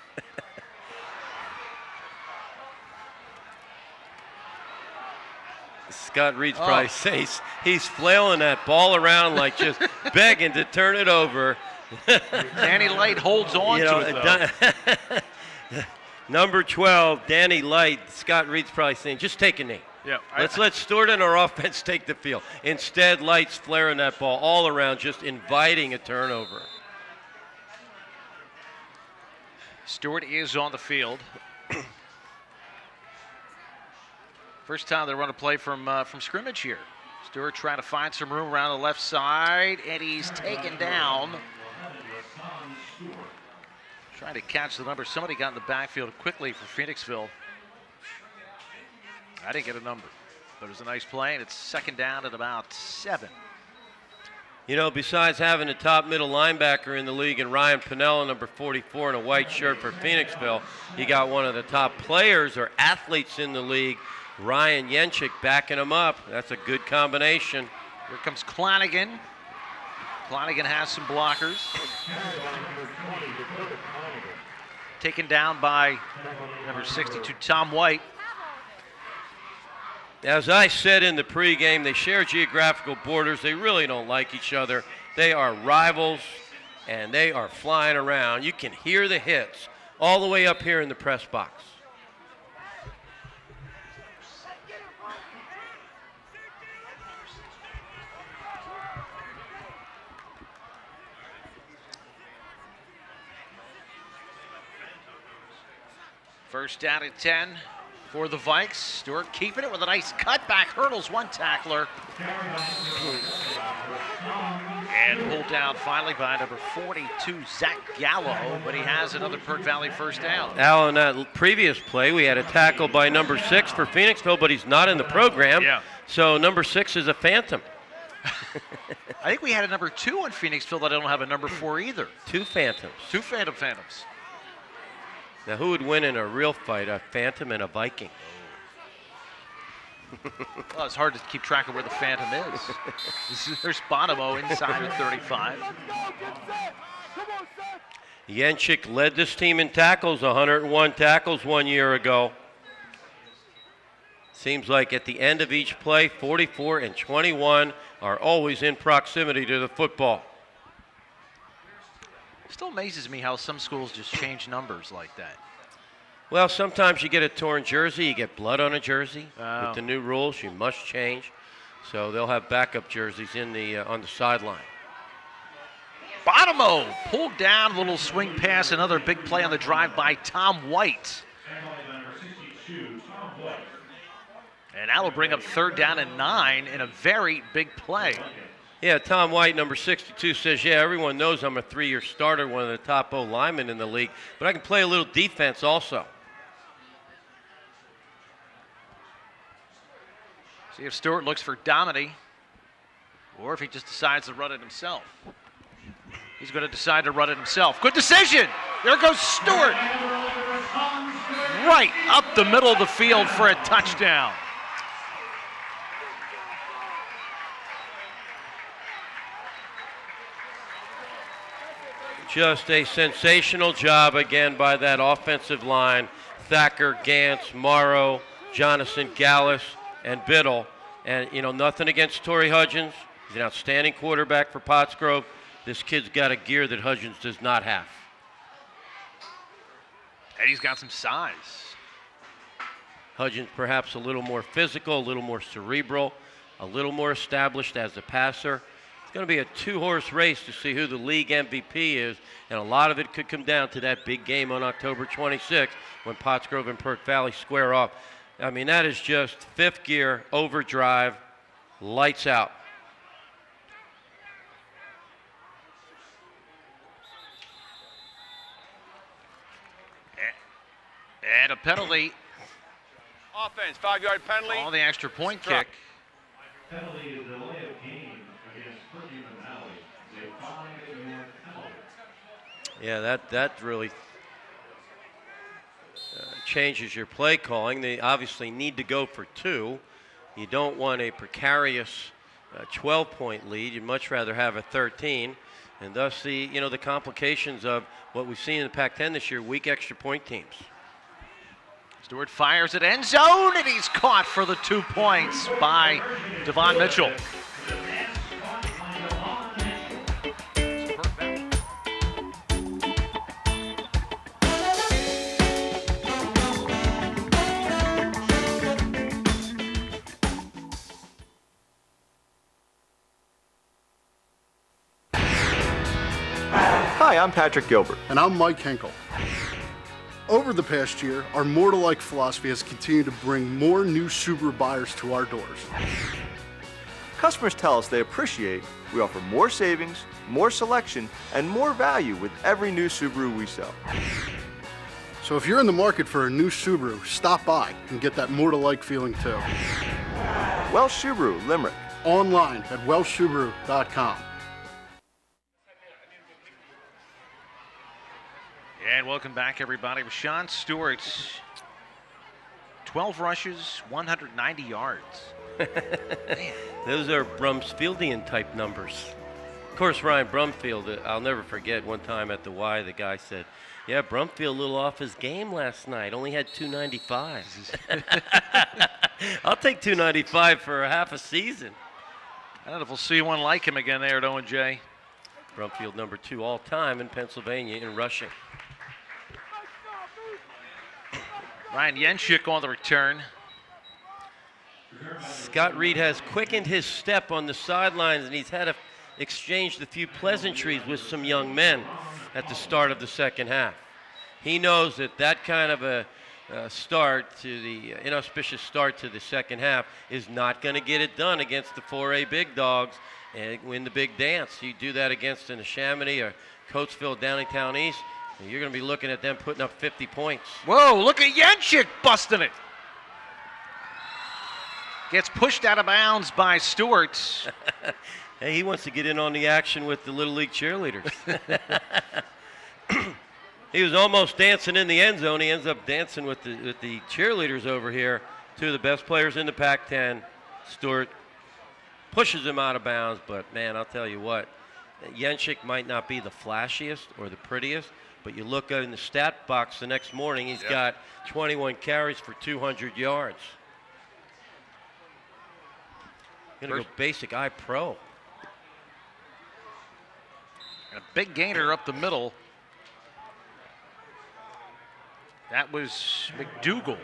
Scott Reed's probably says he's flailing that ball around like just begging to turn it over. Danny Light holds on to it, though. Number 12, Danny Light. Scott Reed's probably saying, just take a knee. Yeah, Let's let Stewart and our offense take the field. Instead, Light's flaring that ball all around, just inviting a turnover. Stewart is on the field. First time they run a play from scrimmage here. Stewart trying to find some room around the left side, and he's taken down. Trying to catch the number. Somebody got in the backfield quickly for Phoenixville. I didn't get a number, but it was a nice play, and it's second down at about 7. You know, besides having the top middle linebacker in the league and Ryan Piniella, number 44, in a white shirt for Phoenixville, you got one of the top players or athletes in the league, Ryan Yenchik, backing him up. That's a good combination. Here comes Klanigan. Klanigan has some blockers. Taken down by number 62, Tom White. As I said in the pregame, they share geographical borders. They really don't like each other. They are rivals, and they are flying around. You can hear the hits all the way up here in the press box. First down at 10 for the Vikes. Stewart keeping it with a nice cutback, hurdles one tackler. And pulled down finally by number 42, Zach Gallo, but he has another Perk Valley first down. Al, in that previous play, we had a tackle by number 6 for Phoenixville, but he's not in the program. Yeah. So number 6 is a phantom. I think we had a number 2 on Phoenixville that I don't have a number 4 either. 2 phantoms. 2 phantoms. Now, who would win in a real fight, a Phantom and a Viking? Well, it's hard to keep track of where the Phantom is. There's Bonomo inside of 35. Yenchik led this team in tackles, 101 tackles 1 year ago. Seems like at the end of each play, 44 and 21 are always in proximity to the football. Still amazes me how some schools just change numbers like that. Well, sometimes you get a torn jersey, you get blood on a jersey. Oh. With the new rules, you must change. So they'll have backup jerseys in the on the sideline. Bonomo pulled down, a little swing pass, another big play on the drive by Tom White. And that'll bring up third down and 9 in a very big play. Yeah, Tom White, number 62, says, yeah, everyone knows I'm a 3-year starter, one of the top O linemen in the league, but I can play a little defense also. See if Stewart looks for Dominy, or if he just decides to run it himself. He's going to decide to run it himself. Good decision. There goes Stewart. Right up the middle of the field for a touchdown. Just a sensational job again by that offensive line. Thacker, Gantz, Morrow, Jonathan Gallus, and Biddle. And, you know, nothing against Torrey Hudgens. He's an outstanding quarterback for Pottsgrove. This kid's got a gear that Hudgens does not have. And he's got some size. Hudgens perhaps a little more physical, a little more cerebral, a little more established as a passer. It's going to be a 2-horse race to see who the league MVP is, and a lot of it could come down to that big game on October 26th when Pottsgrove and Perk Valley square off. I mean, that is just 5th gear, overdrive, lights out. And a penalty. Offense, 5-yard penalty. On the extra point kick. Penalty is delay of game against Perky Valley. A 5-yard penalty. Yeah, that really changes your play calling. They obviously need to go for 2. You don't want a precarious 12-point lead. You'd much rather have a 13, and thus the complications of what we've seen in the Pac-10 this year, weak extra point teams. Stewart fires at end zone, and he's caught for the 2 points by Devon Mitchell. Hi, I'm Patrick Gilbert. And I'm Mike Hinkle. Over the past year, our More to Like philosophy has continued to bring more new Subaru buyers to our doors. Customers tell us they appreciate we offer more savings, more selection, and more value with every new Subaru we sell. So if you're in the market for a new Subaru, stop by and get that More to Like feeling too. Welsh Subaru, Limerick. Online at welshsubaru.com. And welcome back, everybody. Rashawn Stewart, 12 rushes, 190 yards. Those are Brumsfieldian type numbers. Of course, Ryan Brumfield, I'll never forget one time at the Y, the guy said, yeah, Brumfield a little off his game last night, only had 295. I'll take 295 for half a season. I don't know if we'll see one like him again there at O&J. Brumfield number 2 all time in Pennsylvania in rushing. Ryan Yenchik on the return. Scott Reed has quickened his step on the sidelines, and he's had exchanged a few pleasantries with some young men at the start of the second half. He knows that kind of a start to the inauspicious start to the second half is not going to get it done against the 4A big dogs and win the big dance. You do that against an Chamonix or Coatesville, Downingtown East, and you're going to be looking at them putting up 50 points. Whoa, look at Yenchik busting it. Gets pushed out of bounds by Stewart. Hey, he wants to get in on the action with the Little League cheerleaders. He was almost dancing in the end zone. He ends up dancing with the cheerleaders over here. Two of the best players in the Pac-10. Stewart pushes him out of bounds, but man, I'll tell you what, Yenchik might not be the flashiest or the prettiest, but you look in the stat box the next morning, he's got 21 carries for 200 yards. Gonna go basic I Pro. And a big gainer up the middle. That was McDougal.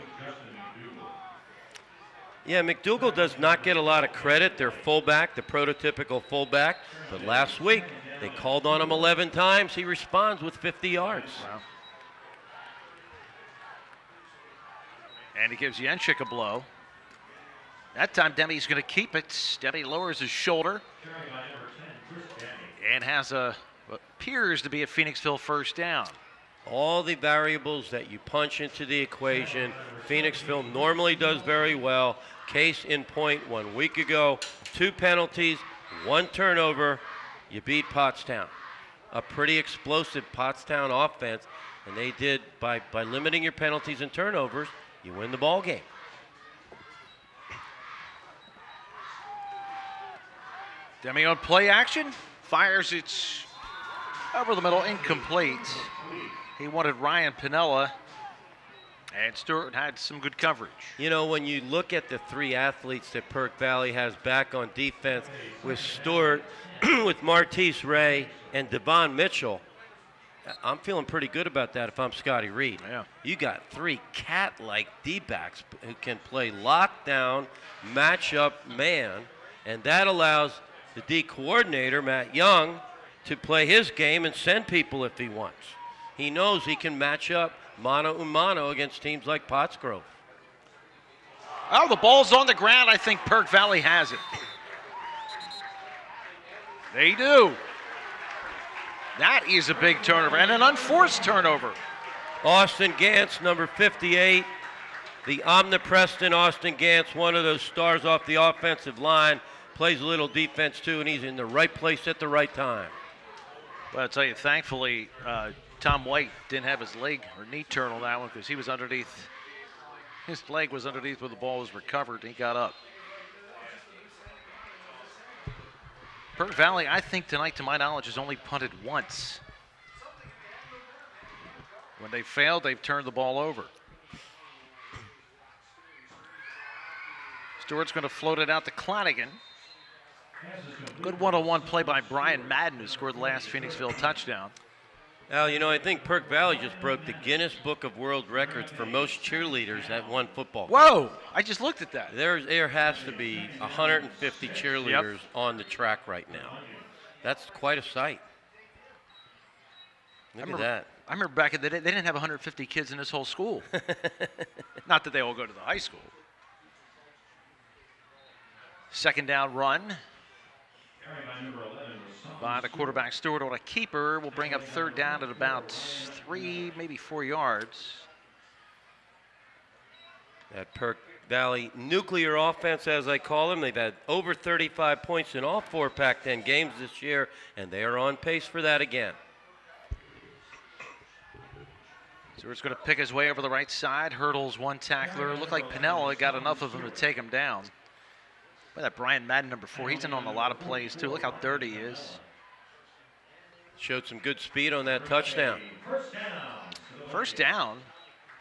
Yeah, McDougal does not get a lot of credit. Their fullback, the prototypical fullback. But last week, they called on him 11 times. He responds with 50 yards. Wow. And he gives Yenchik a blow. That time, Demi's going to keep it. Demi lowers his shoulder and has what appears to be a Phoenixville first down. All the variables that you punch into the equation, Phoenixville normally does very well. Case in point 1 week ago, 2 penalties, 1 turnover, you beat Pottstown. A pretty explosive Pottstown offense, and they did, by limiting your penalties and turnovers, you win the ball game. Demi on play action, fires it over the middle, incomplete. He wanted Ryan Pinella, and Stewart had some good coverage. You know, when you look at the 3 athletes that Perk Valley has back on defense with Stewart, with Martise Ray, and Devon Mitchell, I'm feeling pretty good about that if I'm Scotty Reed. Yeah. You got 3 cat-like D-backs who can play lockdown, match-up man, and that allows the D coordinator, Matt Young, to play his game and send people if he wants. He knows he can match up mano-a-mano against teams like Pottsgrove. Oh, the ball's on the ground. I think Perk Valley has it. They do. That is a big turnover, and an unforced turnover. Austin Gantz, number 58, the omnipresent Austin Gantz, one of those stars off the offensive line, plays a little defense too, and he's in the right place at the right time. Well, I'll tell you, thankfully, Tom White didn't have his leg or knee turn on that one because he was underneath. His leg was underneath where the ball was recovered, and he got up. Perk Valley, I think tonight, to my knowledge, has only punted once. When they failed, they've turned the ball over. Stewart's going to float it out to Clanigan. Good one-on-one play by Brian Madden, who scored the last Phoenixville touchdown. Al, you know, I think Perk Valley just broke the Guinness Book of World Records for most cheerleaders at one football game. Whoa! I just looked at that. There has to be 150 cheerleaders on the track right now. That's quite a sight. Look at that. I remember back in the day, they didn't have 150 kids in this whole school. Not that they all go to the high school. Second down run by the quarterback Stewart on a keeper will bring up third down at about 3, maybe 4 yards. That Perk Valley nuclear offense, as I call them, they've had over 35 points in all 4 Pac-10 games this year, and they are on pace for that again. Stewart's going to pick his way over the right side, hurdles one tackler. Looked like Pinella got enough of him to take him down. Boy, that Brian Madden, number 4, he's in on a lot of plays, too. Look how dirty he is. Showed some good speed on that touchdown. First down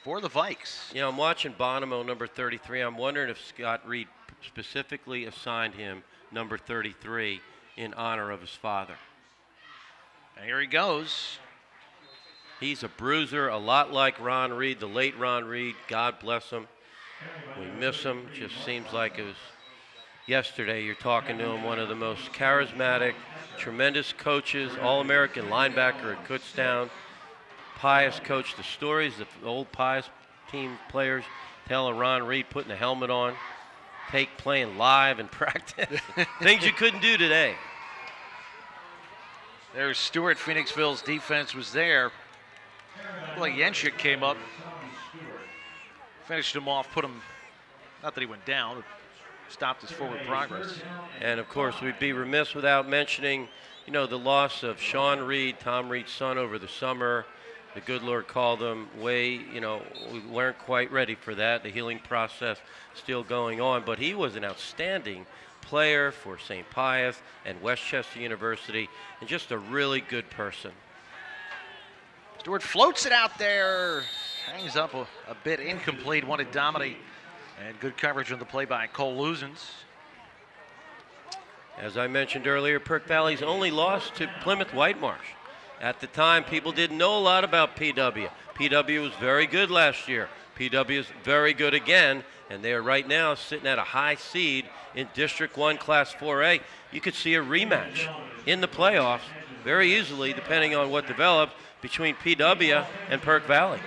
for the Vikes. You know, I'm watching Bonomo, number 33. I'm wondering if Scott Reed specifically assigned him number 33 in honor of his father. And here he goes. He's a bruiser, a lot like Ron Reed, the late Ron Reed. God bless him. We miss him. Just seems like it was yesterday. You're talking to him, one of the most charismatic, tremendous coaches, All-American linebacker at Kutztown. Pius coach. The stories the old Pius team players tell of Ron Reed putting a helmet on, playing live in practice. Things you couldn't do today. There's Stewart. Phoenixville's defense was there. Like Yenchik came up, finished him off, put him, not that he went down, but stopped his forward progress. And of course, we'd be remiss without mentioning, you know, the loss of Sean Reed, Tom Reed's son, over the summer. The good Lord called them way, you know, we weren't quite ready for that. The healing process still going on, but he was an outstanding player for St. Pius and Westchester University, and just a really good person. Stewart floats it out there, hangs up a bit incomplete, wanted Dominy, and good coverage on the play by Cole Luzens. As I mentioned earlier, Perk Valley's only lost to Plymouth Whitemarsh. At the time, people didn't know a lot about PW. PW was very good last year. PW is very good again, and they are right now sitting at a high seed in District 1 Class 4A. You could see a rematch in the playoffs very easily, depending on what develops, between PW and Perk Valley.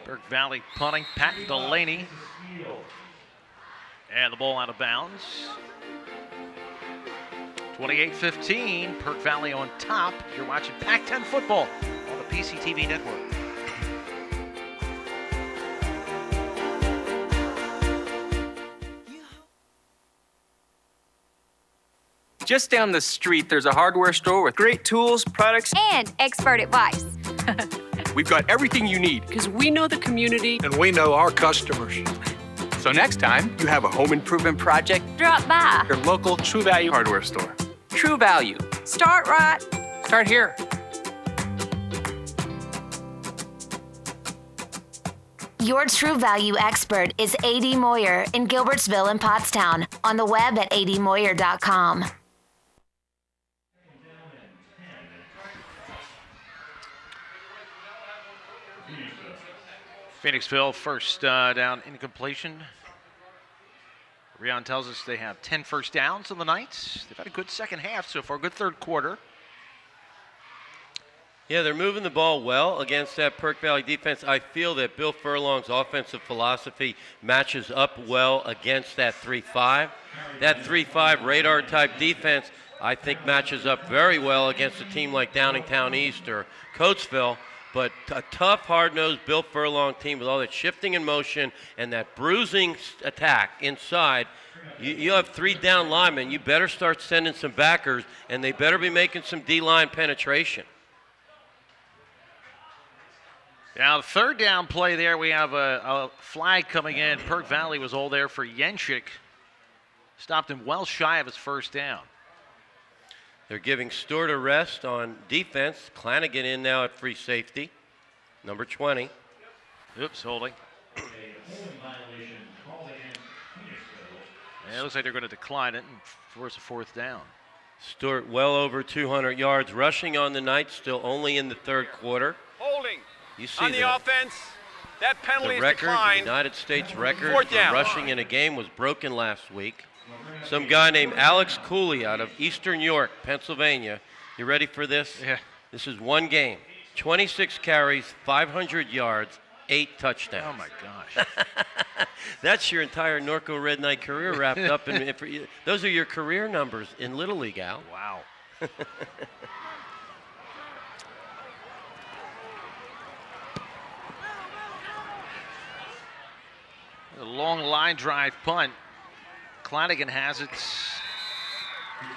Perk Valley punting, Pat Delaney. And the ball out of bounds. 28-15, Perk Valley on top. You're watching Pac-10 football on the PCTV Network. Just down the street, there's a hardware store with great tools, products, and expert advice. We've got everything you need. Because we know the community. And we know our customers. So next time you have a home improvement project, drop by your local True Value hardware store. True Value. Start right. Start here. Your True Value expert is A.D. Moyer in Gilbertsville and Pottstown. On the web at admoyer.com. Phoenixville, first down incompletion. Rion tells us they have 10 first downs on the night. They've had a good second half so far, good third quarter. Yeah, they're moving the ball well against that Perk Valley defense. I feel that Bill Furlong's offensive philosophy matches up well against that 3-5. That 3-5 radar-type defense, I think, matches up very well against a team like Downingtown East or Coatesville. But a tough, hard-nosed Bill Furlong team with all that shifting in motion and that bruising attack inside. You have 3 down linemen. You better start sending some backers, and they better be making some D-line penetration. Now, the third down play there, we have a flag coming in. Perk Valley was all there for Yenchik. Stopped him well shy of his first down. They're giving Stewart a rest on defense. Clanagan in now at free safety, number 20. Oops, holding. And it looks like they're going to decline it and force a fourth down. Stewart well over 200 yards rushing on the night, still only in the third quarter. Holding. You see on the offense. That penalty the is record, declined. the United States record Fourth for down. rushing in a game was broken last week. Some guy named Alex Cooley out of Eastern York, Pennsylvania. You ready for this? Yeah. This is one game. 26 carries, 500 yards, 8 touchdowns. Oh, my gosh. That's your entire Norco Red Knight career wrapped up. Those are your career numbers in Little League, Al. Wow. A long line drive punt. Klanigan has it.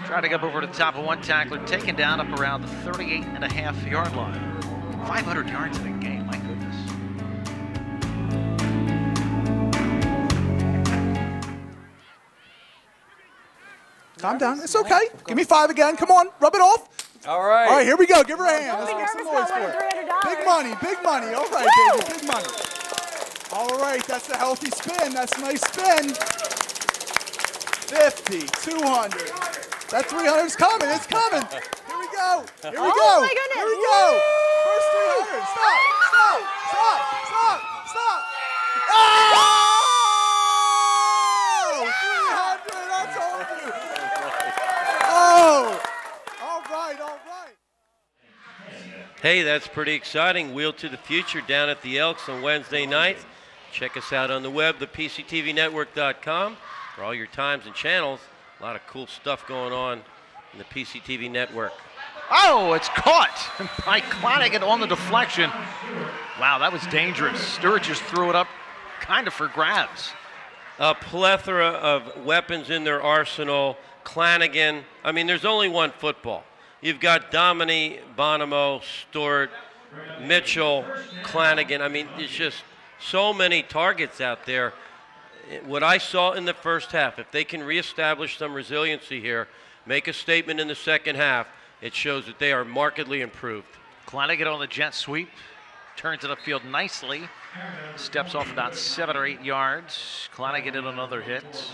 Trying to get up over the top of one tackler, taken down up around the 38.5-yard line. 500 yards in a game, my goodness. Calm down. It's okay. Give me 5 again. Come on. Rub it off. All right. All right, here we go. Give her a hand. Let's make some noise for it. Big money. Big money. All right, baby. Big money. All right. That's a healthy spin. That's a nice spin. 50, 200. That 300 is coming. It's coming. Here we go. Here we go. Oh, my goodness. Here we go. First 300. Stop. Stop. Stop. Stop. Stop. Oh! 300. I told you. Oh. All right. All right. Hey, that's pretty exciting. Wheel to the Future down at the Elks on Wednesday night. Check us out on the web, ThePCTVNetwork.com, for all your times and channels. A lot of cool stuff going on in the PCTV network. Oh, it's caught by Klanigan on the deflection. Wow, that was dangerous. Stewart just threw it up kind of for grabs. A plethora of weapons in their arsenal. Klanigan, I mean, there's only one football. You've got Domini, Bonomo, Stewart, Mitchell, Klanigan. I mean, it's just so many targets out there. What I saw in the first half, if they can reestablish some resiliency here, make a statement in the second half, it shows that they are markedly improved. Klanigan on the jet sweep, turns it upfield nicely, steps off about 7 or 8 yards. Klanigan in another hit.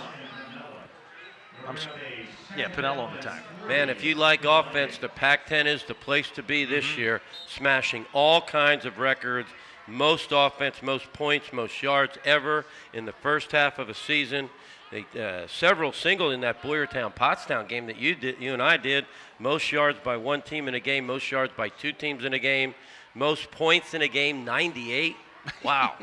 Pinello on the time. Man, if you like offense, the Pac-10 is the place to be this year, smashing all kinds of records. Most offense, most points, most yards ever in the first half of a season. They, several singled in that Boyertown-Pottstown game that you and I did. Most yards by one team in a game, most yards by 2 teams in a game, most points in a game, 98. Wow.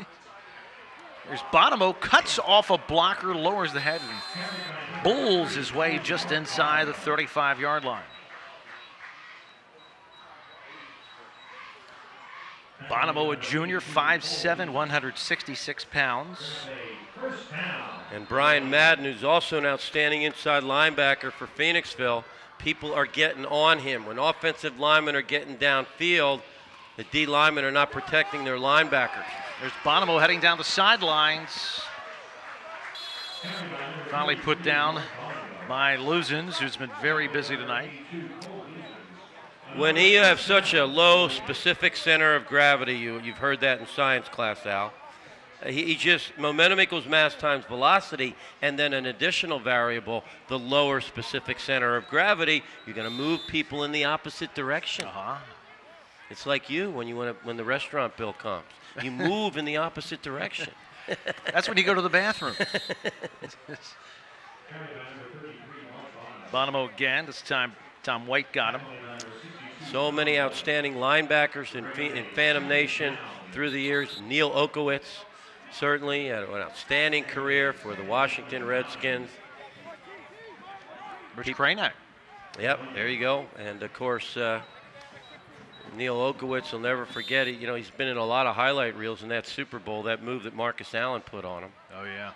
There's Bonomo, cuts off a blocker, lowers the head, and bulls his way just inside the 35-yard line. Bonomo, a junior, 5'7", 166 pounds. And Brian Madden, who's also an outstanding inside linebacker for Phoenixville, people are getting on him. When offensive linemen are getting downfield, the D linemen are not protecting their linebackers. There's Bonomo heading down the sidelines. Finally put down by Luzens, who's been very busy tonight. When you have such a low specific center of gravity, you've heard that in science class, Al. He just, momentum equals mass times velocity, and then an additional variable, the lower specific center of gravity, you're going to move people in the opposite direction. It's like you when the restaurant bill comes. You move in the opposite direction. That's when you go to the bathroom. Bonomo again, this time Tom White got him. So many outstanding linebackers in Phantom Nation through the years. Neil Okowitz, certainly had an outstanding career for the Washington Redskins. Rich Cranack. Yep, there you go. And of course, Neil Okowitz will never forget it. You know, he's been in a lot of highlight reels in that Super Bowl, that move that Marcus Allen put on him. Oh, yeah.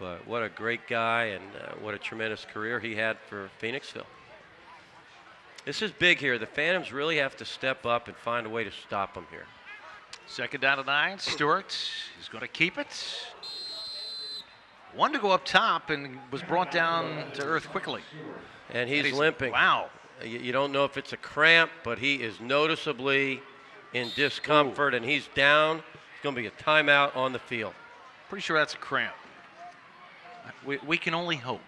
But what a great guy, and what a tremendous career he had for Phoenixville. This is big here. The Phantoms really have to step up and find a way to stop them here. Second down to 9. Stewart is going to keep it. One to go up top and was brought down to earth quickly. And he's limping. Wow. You don't know if it's a cramp, but he is noticeably in discomfort, and he's down. It's going to be a timeout on the field. Pretty sure that's a cramp. We can only hope.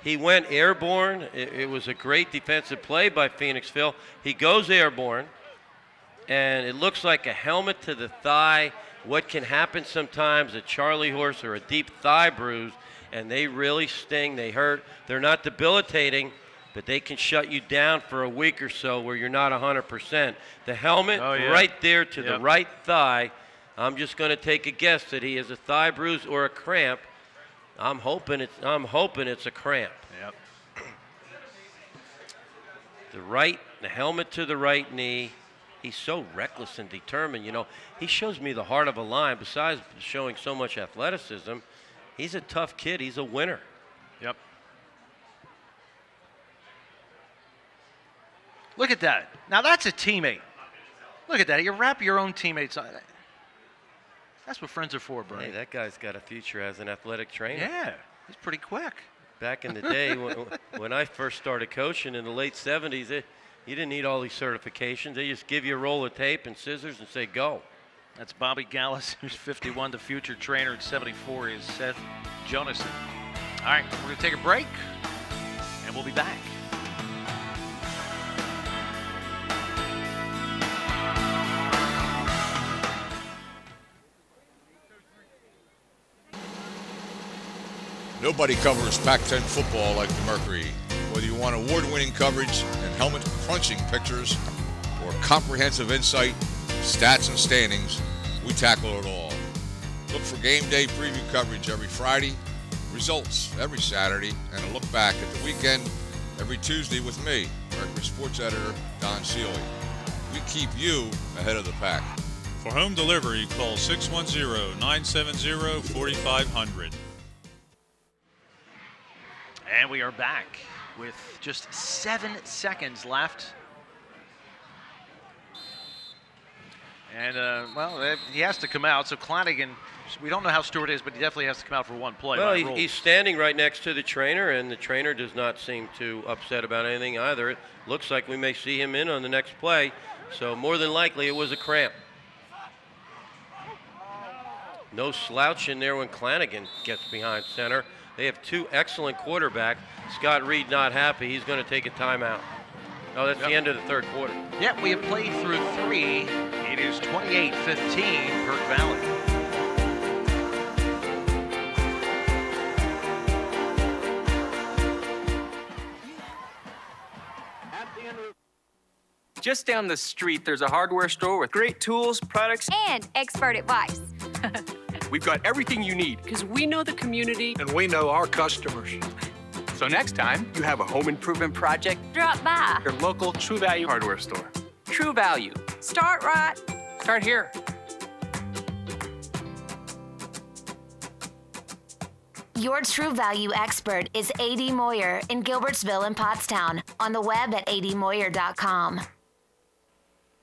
He went airborne. It was a great defensive play by Phoenixville. He goes airborne, and it looks like a helmet to the thigh. what can happen sometimes, a Charlie horse or a deep thigh bruise, and they really sting, they hurt. They're not debilitating, but they can shut you down for a week or so where you're not 100%. The helmet right there to the right thigh, I'm just going to take a guess that he has a thigh bruise or a cramp. I'm hoping it's a cramp. Yep. The helmet to the right knee. He's so reckless and determined. You know, he shows me the heart of a lion. Besides showing so much athleticism, he's a tough kid. He's a winner. Yep. Look at that. Now that's a teammate. Look at that. You wrap your own teammates on that. That's what friends are for, Bernie. Hey, that guy's got a future as an athletic trainer. Yeah, he's pretty quick. Back in the day, when I first started coaching in the late 70s, you didn't need all these certifications. They just give you a roll of tape and scissors and say, go. That's Bobby Gallus, who's 51. The future trainer at 74 is Seth Jonason. All right, we're going to take a break, and we'll be back. Nobody covers Pac-10 football like the Mercury. Whether you want award-winning coverage and helmet-crunching pictures or comprehensive insight, stats, and standings, we tackle it all. Look for game day preview coverage every Friday, results every Saturday, and a look back at the weekend every Tuesday with me, Mercury Sports Editor Don Seeley. We keep you ahead of the pack. For home delivery, call 610-970-4500. And we are back with just 7 seconds left. And, well, he has to come out. So Flanagan, we don't know how Stewart is, but he definitely has to come out for one play. Well, he's standing right next to the trainer, and the trainer does not seem too upset about anything either. It looks like we may see him in on the next play. So more than likely it was a cramp. No slouch in there when Flanagan gets behind center. They have 2 excellent quarterbacks. Scott Reed not happy. He's going to take a timeout. Oh, that's the end of the third quarter. Yep, we have played through 3. It is 28-15, Perk Valley. Just down the street, there's a hardware store with great tools, products, and expert advice. We've got everything you need. Because we know the community. And we know our customers. So next time you have a home improvement project, drop by your local True Value hardware store. True Value. Start right. Start here. Your True Value expert is A.D. Moyer in Gilbertsville and Pottstown. On the web at admoyer.com.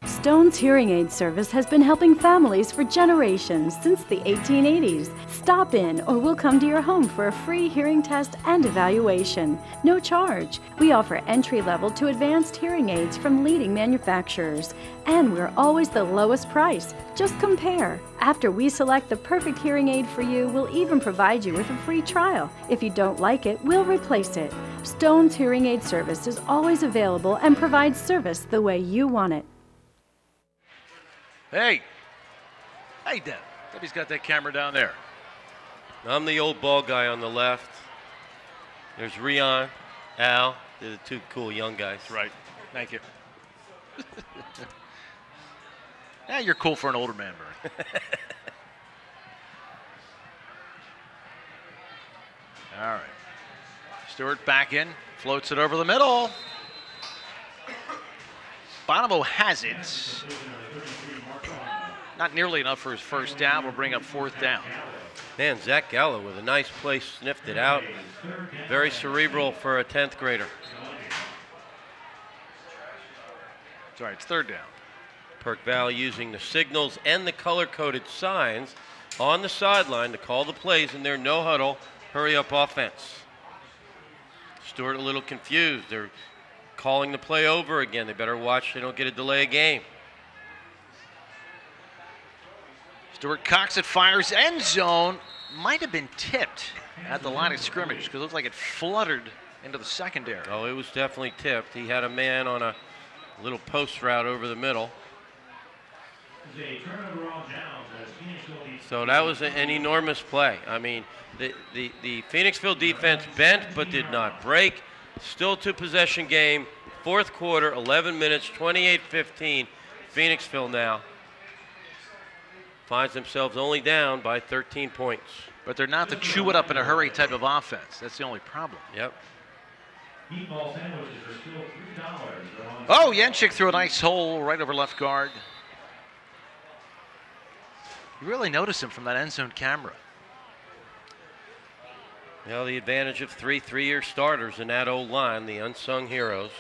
Stone's Hearing Aid Service has been helping families for generations since the 1880s. Stop in or we'll come to your home for a free hearing test and evaluation. No charge. We offer entry-level to advanced hearing aids from leading manufacturers. And we're always the lowest price. Just compare. After we select the perfect hearing aid for you, we'll even provide you with a free trial. If you don't like it, we'll replace it. Stone's Hearing Aid Service is always available and provides service the way you want it. Hey, Deb. Debbie's got that camera down there. I'm the old ball guy on the left. There's Rion, Al. They're the 2 cool young guys. That's right. Thank you. Yeah, you're cool for an older man, Bernie. All right. Stewart back in, floats it over the middle. Bonomo has it. Not nearly enough for his first down. We'll bring up 4th down. Man, Zach Gallo with a nice play, sniffed it out. Very cerebral for a 10th grader. Sorry, it's 3rd down. Perk Valley using the signals and the color-coded signs on the sideline to call the plays in their no huddle, hurry up offense. Stewart a little confused. They're calling the play over again. They better watch they don't get a delay of game. Stewart cocks it, fires end zone. Might have been tipped at the line of scrimmage because it looked like it fluttered into the secondary. Oh, it was definitely tipped. He had a man on a little post route over the middle. So that was an enormous play. I mean, the Phoenixville defense bent but did not break. Still two-possession game. Fourth quarter, 11 minutes, 28-15. Phoenixville now finds themselves only down by 13 points. But they're not the chew it up in a hurry type of offense. That's the only problem. Yep. Oh, Yenchik threw a nice hole right over left guard. You really notice him from that end zone camera. Well, the advantage of three-year starters in that old line, the unsung heroes.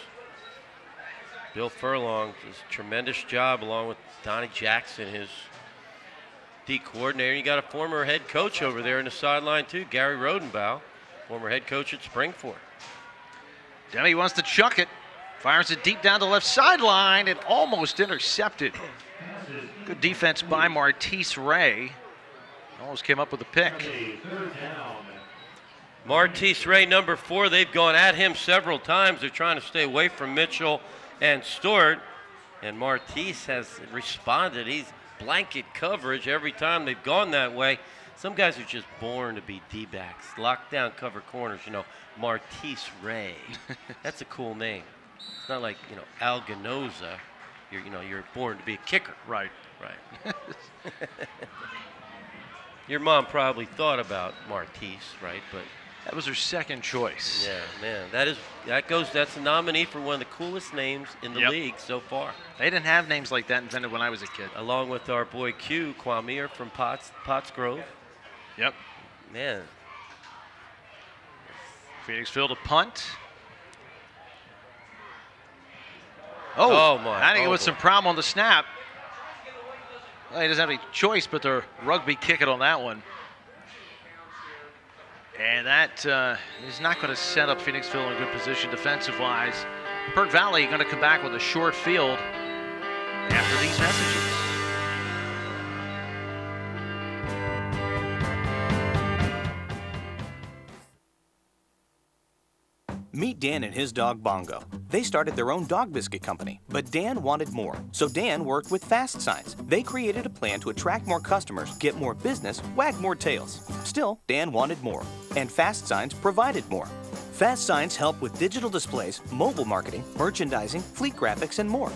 Bill Furlong does a tremendous job along with Donnie Jackson, his D coordinator. You got a former head coach over there in the sideline too, Gary Rodenbaugh, former head coach at Springford. Demi wants to chuck it. Fires it deep down the left sideline. It almost intercepted. Good defense by Martise Ray. Almost came up with a pick. Martise Ray, number 4, they've gone at him several times. They're trying to stay away from Mitchell and Stewart. And Martise has responded. He's blanket coverage every time they've gone that way. Some guys are just born to be D-backs. Lockdown cover corners, you know, Martise Ray. That's a cool name. It's not like, you know, Al Ganoza. You're born to be a kicker. Right. Right. Your mom probably thought about Martise, right? But that was her second choice. Yeah, man. That's a nominee for one of the coolest names in the league so far. They didn't have names like that invented when I was a kid. Along with our boy Q, Kwame from Pottsgrove. Yep. Man. Phoenixville to punt. Oh my. I think it was some problem on the snap. Well, he doesn't have any choice but to rugby kick it on that one. And that is not going to set up Phoenixville in a good position defensive-wise. Perk Valley going to come back with a short field after these messages. Meet Dan and his dog Bongo. They started their own dog biscuit company, but Dan wanted more. So Dan worked with Fast Signs. They created a plan to attract more customers, get more business, wag more tails. Still, Dan wanted more, and Fast Signs provided more. Fast Signs help with digital displays, mobile marketing, merchandising, fleet graphics, and more.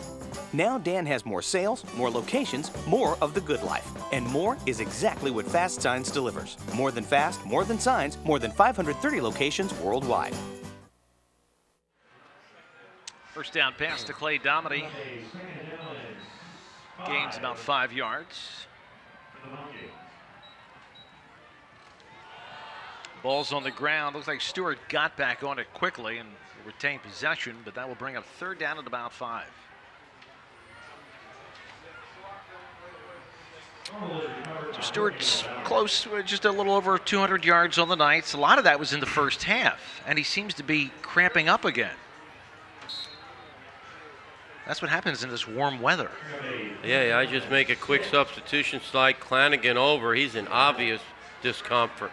Now Dan has more sales, more locations, more of the good life. And more is exactly what Fast Signs delivers. More than fast, more than signs, more than 530 locations worldwide. First down pass to Clay Dominy. Gains about 5 yards. Ball's on the ground. Looks like Stewart got back on it quickly and retained possession, but that will bring up third down at about 5. So Stewart's close, just a little over 200 yards on the night. A lot of that was in the first half, and he seems to be cramping up again. That's what happens in this warm weather. Yeah, I just make a quick substitution, slide Clanagan over. He's in obvious discomfort.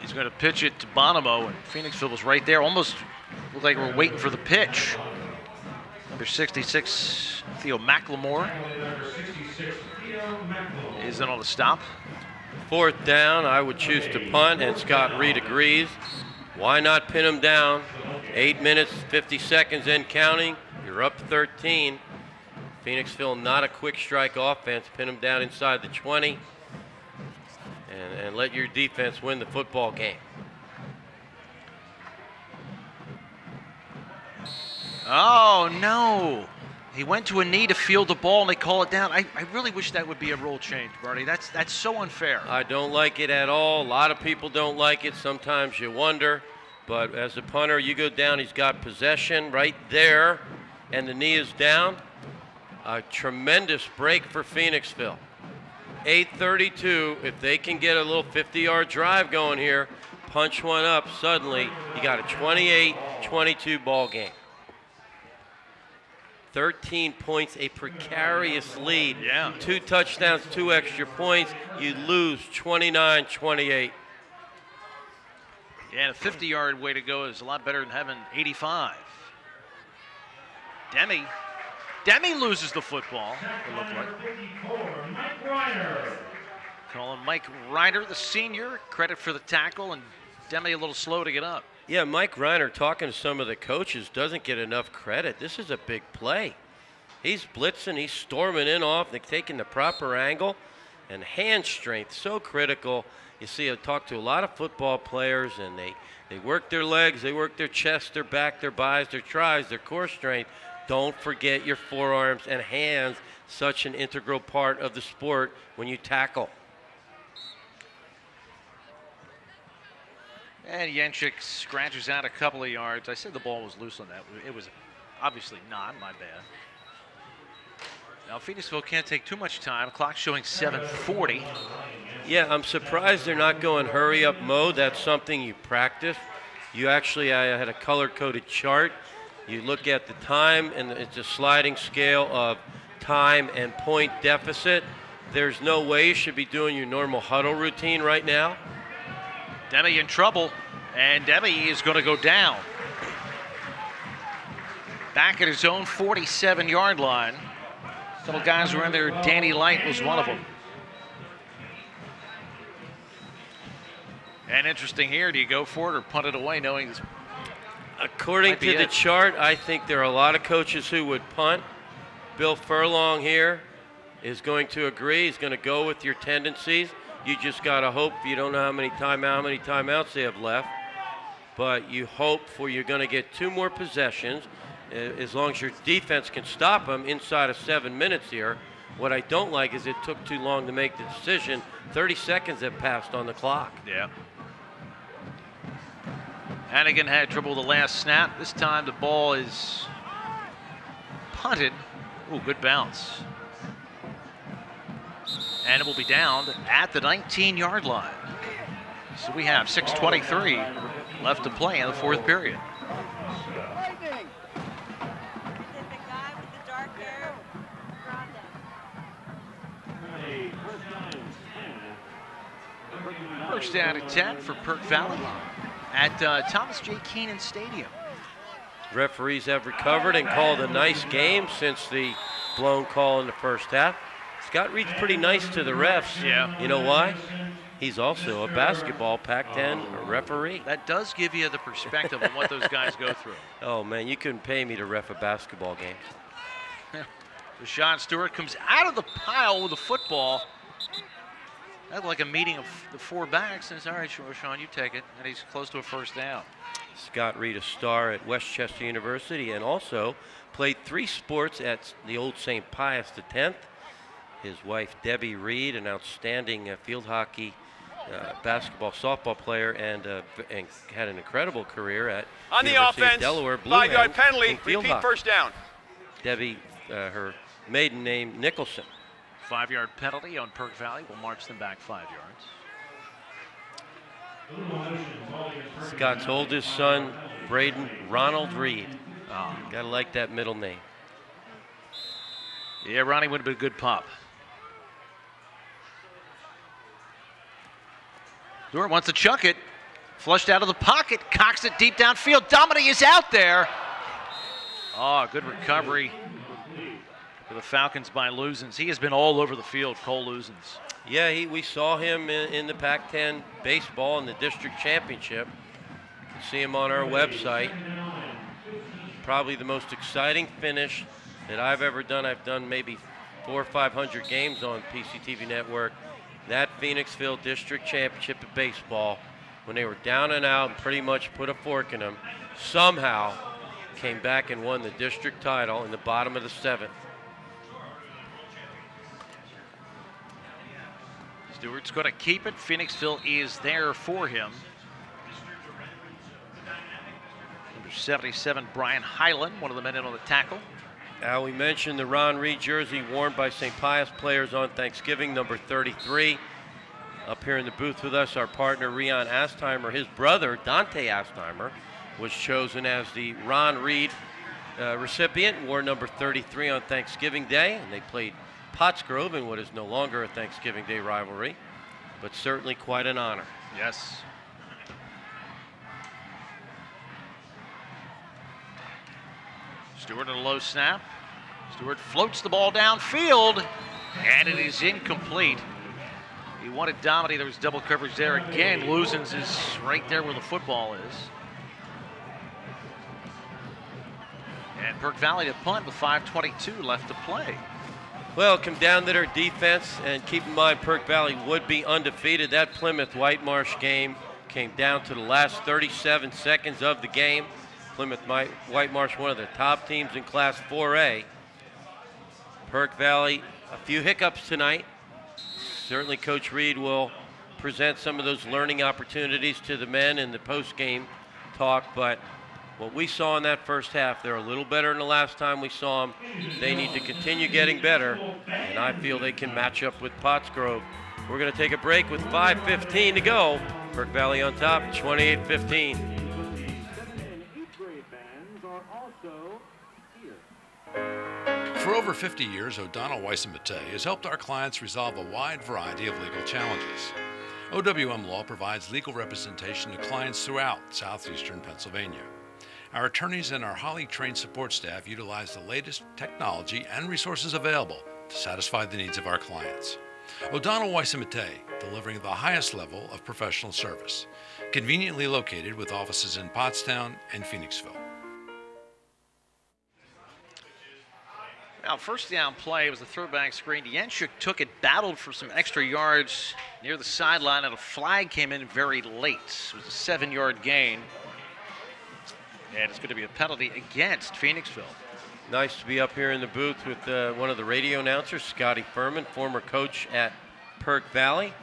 He's going to pitch it to Bonomo, and Phoenixville was right there. Almost looked like we're waiting for the pitch. Number 66, Theo McLemore, is in on the stop. Fourth down, I would choose to punt, and Scott Reed agrees. Why not pin him down? 8 minutes, 50 seconds and counting. You're up 13. Phoenixville not a quick strike offense. Pin him down inside the 20 and let your defense win the football game. Oh, no. He went to a knee to field the ball, and they call it down. I really wish that would be a rule change, Bernie. That's so unfair. I don't like it at all. A lot of people don't like it. Sometimes you wonder. But as a punter, you go down. He's got possession right there, and the knee is down. A tremendous break for Phoenixville. 8:32. If they can get a little 50-yard drive going here, punch one up, suddenly you got a 28-22 ball game. 13 points, a precarious lead. Yeah. 2 touchdowns, 2 extra points. You lose 29-28. Yeah, and a 50-yard way to go is a lot better than having 85. Demi loses the football, it looked like. Calling Mike Reiner, the senior, credit for the tackle, and Demi a little slow to get up. Yeah, Mike Reiner, talking to some of the coaches, doesn't get enough credit. This is a big play. He's blitzing, he's storming in off, they're taking the proper angle, and hand strength, so critical. You see, I talk to a lot of football players, and they work their legs, they work their chest, their back, their bis, their tries, their core strength. Don't forget your forearms and hands, such an integral part of the sport when you tackle. And Yenchik scratches out a couple of yards. I said the ball was loose on that. It was obviously not, my bad. Now, Phoenixville can't take too much time. Clock showing 7:40. Yeah, I'm surprised they're not going hurry-up mode. That's something you practice. You actually, I had a color-coded chart. You look at the time, and it's a sliding scale of time and point deficit. There's no way you should be doing your normal huddle routine right now. Demi in trouble, and Demi is going to go down. Back at his own 47-yard line. A couple guys were in there. Danny Light was one of them. And interesting here, do you go for it or punt it away knowing this? According to the chart, I think there are a lot of coaches who would punt. Bill Furlong here is going to agree. He's going to go with your tendencies. You just got to hope. You don't know how many timeouts they have left, but you hope for you're going to get 2 more possessions as long as your defense can stop them inside of 7 minutes here. What I don't like is it took too long to make the decision. 30 seconds have passed on the clock. Yeah. Hannigan had trouble the last snap. This time the ball is punted. Ooh, good bounce. And it will be down at the 19-yard line. So we have 6:23 left to play in the 4th period. First down at 10 for Perk Valley at Thomas J. Keenan Stadium. Referees have recovered and called a nice game since the blown call in the first half. Scott Reed's pretty nice to the refs. Yeah. You know why? He's also a basketball PAC10 referee. That does give you the perspective on what those guys go through. Oh, man, you couldn't pay me to ref a basketball game. Rashawn Stewart comes out of the pile with a football. That's like a meeting of the 4 backs, and says, all right, Rashawn, you take it. And he's close to a first down. Scott Reed, a star at Westchester University, and also played 3 sports at the old St. Pius X. His wife, Debbie Reed, an outstanding field hockey, basketball, softball player, and had an incredible career at on the University offense, of Delaware Blue 5-yard penalty, field repeat hockey. first down. Debbie, her maiden name, Nicholson. 5-yard penalty on Perk Valley will march them back 5 yards. Scott's oldest son, Braden Ronald Reed. Gotta like that middle name. Yeah, Ronnie would have been a good pop. Stewart wants to chuck it. Flushed out of the pocket, cocks it deep downfield. Dominic is out there. Oh, good recovery for the Falcons by Luzens. He has been all over the field, Cole Luzens. Yeah, we saw him in the Pac-10 baseball in the district championship. You can see him on our website. Probably the most exciting finish that I've ever done. I've done maybe 400 or 500 games on PCTV Network. That Phoenixville District Championship of baseball, when they were down and out and pretty much put a fork in them, somehow came back and won the district title in the bottom of the 7th. Stewart's going to keep it. Phoenixville is there for him. Number 77, Brian Highland, one of the men in on the tackle. We mentioned the Ron Reed jersey worn by St. Pius players on Thanksgiving, number 33. Up here in the booth with us, our partner, Rion Astheimer. His brother, Dante Astheimer, was chosen as the Ron Reed recipient, wore number 33 on Thanksgiving Day, and they played Pottsgrove in what is no longer a Thanksgiving Day rivalry, but certainly quite an honor. Yes. Stewart on a low snap. Stewart floats the ball downfield, and it is incomplete. He wanted Domity. There was double coverage there again. Luzens is right there where the football is. And Perk Valley to punt with 5:22 left to play. Well, come down to their defense, and keep in mind Perk Valley would be undefeated. That Plymouth Whitemarsh game came down to the last 37 seconds of the game. Plymouth Whitemarsh, one of the top teams in Class 4A. Perk Valley, a few hiccups tonight. Certainly Coach Reed will present some of those learning opportunities to the men in the post-game talk, but what we saw in that first half, they're a little better than the last time we saw them. They need to continue getting better, and I feel they can match up with Pottsgrove. We're going to take a break with 5:15 to go. Perk Valley on top, 28-15. For over 50 years, O'Donnell Weiss & Mattei has helped our clients resolve a wide variety of legal challenges. OWM Law provides legal representation to clients throughout southeastern Pennsylvania. Our attorneys and our highly trained support staff utilize the latest technology and resources available to satisfy the needs of our clients. O'Donnell Weiss & Mattei, delivering the highest level of professional service. Conveniently located with offices in Pottstown and Phoenixville. Now, first down play was a throwback screen. Yenchuk took it, battled for some extra yards near the sideline, and a flag came in very late. It was a 7-yard gain. And it's going to be a penalty against Phoenixville. Nice to be up here in the booth with one of the radio announcers, Scotty Furman, former coach at Perk Valley.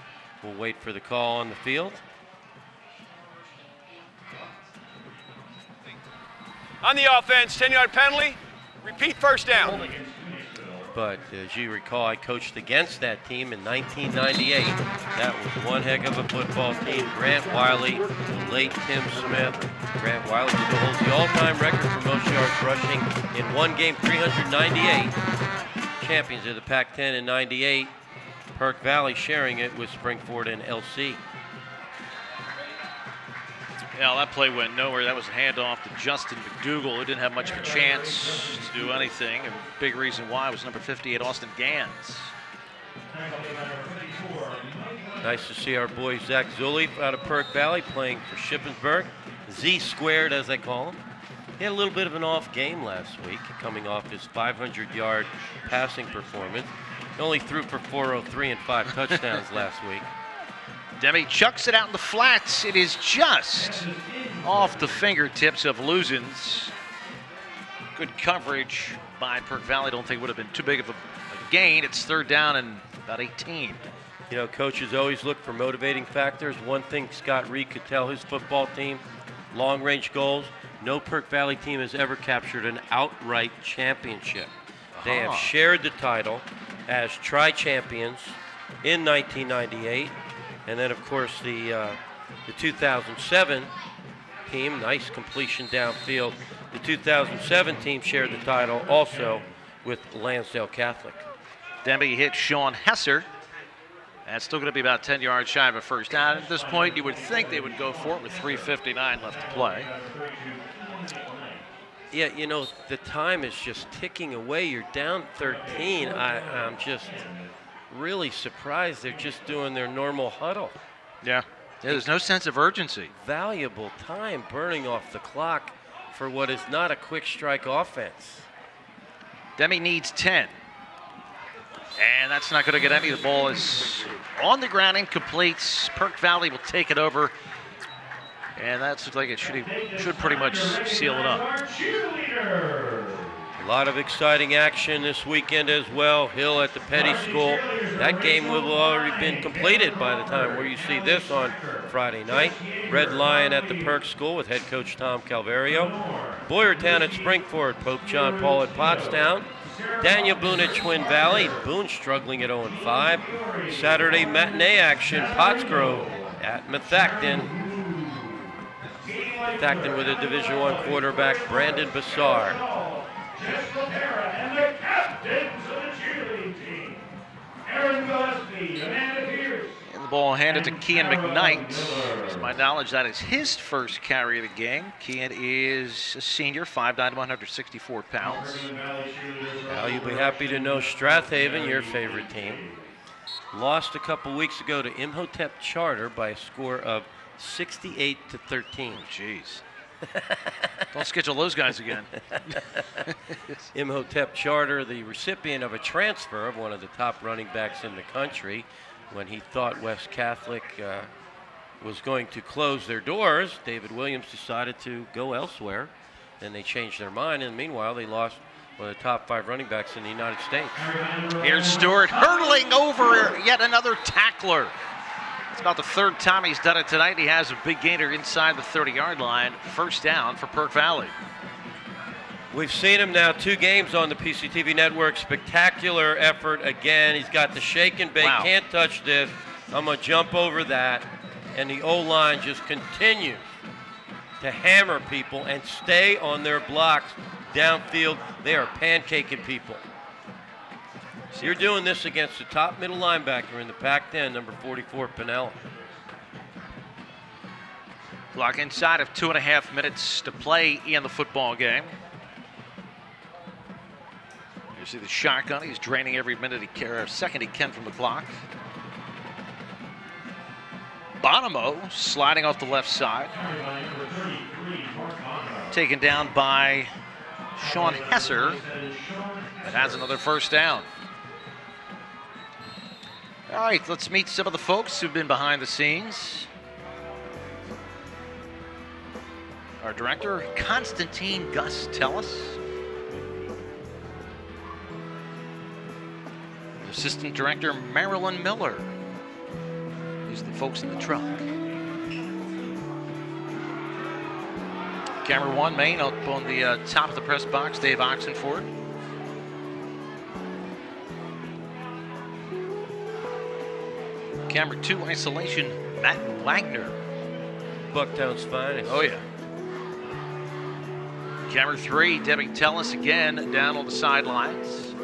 We'll wait for the call on the field. On the offense, 10-yard penalty. Repeat first down. But as you recall, I coached against that team in 1998. That was one heck of a football team. Grant Wiley, the late Tim Smith. Grant Wiley still holds the all-time record for most yards rushing in one game, 398. Champions of the PAC10 in 98. Perk Valley sharing it with Springford and LC. Yeah, that play went nowhere. That was a handoff to Justin McDougall, who didn't have much of a chance to do anything. And big reason why was number 58, Austin Gans. Nice to see our boy Zach Zulli out of Perk Valley playing for Shippensburg. Z squared, as they call him. He had a little bit of an off game last week, coming off his 500-yard passing performance. He only threw for 403 and 5 touchdowns last week. Demi chucks it out in the flats. It is just off the fingertips of Luzens. Good coverage by Perk Valley. Don't think it would have been too big of a gain. It's third down and about 18. You know, coaches always look for motivating factors. One thing Scott Reed could tell his football team, long-range goals. No Perk Valley team has ever captured an outright championship. They have shared the title as tri-champions in 1998. And then, of course, the 2007 team, nice completion downfield. The 2007 team shared the title also with Lansdale Catholic. Demi hit Sean Hesser. That's still going to be about 10 yards shy of a first down. At this point, you would think they would go for it with 3:59 left to play. Yeah, you know, the time is just ticking away. You're down 13. I'm just really surprised they're just doing their normal huddle. Yeah, there's no sense of urgency. Valuable time burning off the clock for what is not a quick strike offense. Demi needs 10. And that's not going to get any. The ball is on the ground, incomplete. Perk Valley will take it over. And that's like it should pretty much seal it up. A lot of exciting action this weekend as well. Hill at the Petty School. That game will have already been completed by the time where you see this on Friday night. Red Lion at the Perk School with head coach Tom Calvario. Boyertown at Springford. Pope John Paul at Pottstown. Daniel Boone at Twin Valley. Boone struggling at 0-5. Saturday matinee action. Pottsgrove at Methacton. Methacton with a Division I quarterback, Brandon Bassard. And the captains of the cheerleading team, Aaron Gillespie, Amanda Pierce. And The ball handed to Kean McKnight. To my knowledge, that is his first carry of the game. Kean is a senior, 5'9", 164 pounds. Well, you'll be happy to know Strathaven, your favorite team, lost a couple weeks ago to Imhotep Charter by a score of 68-13. Oh, jeez. Don't schedule those guys again. Imhotep Charter, the recipient of a transfer of one of the top running backs in the country, when he thought West Catholic was going to close their doors, David Williams decided to go elsewhere. Then they changed their mind, and meanwhile they lost one of the top 5 running backs in the United States. Here's Stewart hurtling over yet another tackler. It's about the 3rd time he's done it tonight. He has a big gainer inside the 30-yard line. First down for Perk Valley. We've seen him now 2 games on the PCTV Network. Spectacular effort again. He's got the shake and bake. Wow. Can't touch this. I'm going to jump over that. And the O-line just continues to hammer people and stay on their blocks downfield. They are pancaking people. So you're doing this against the top middle linebacker in the PAC10, number 44, Pinella. Clock inside of 2.5 minutes to play in the football game. You see the shotgun. He's draining every minute he can, or second he can from the clock. Bonomo sliding off the left side. Taken down by Sean Hesser. It has another first down. All right, let's meet some of the folks who've been behind the scenes. Our director, Constantine Gus Tellis. Assistant director, Marilyn Miller. These are the folks in the truck. Camera 1 main up on the top of the press box, Dave Oxenford. Camera 2 isolation, Matt Wagner. Bucktown's finest. Oh, yeah. Camera 3, Debbie Tellis again down on the sidelines.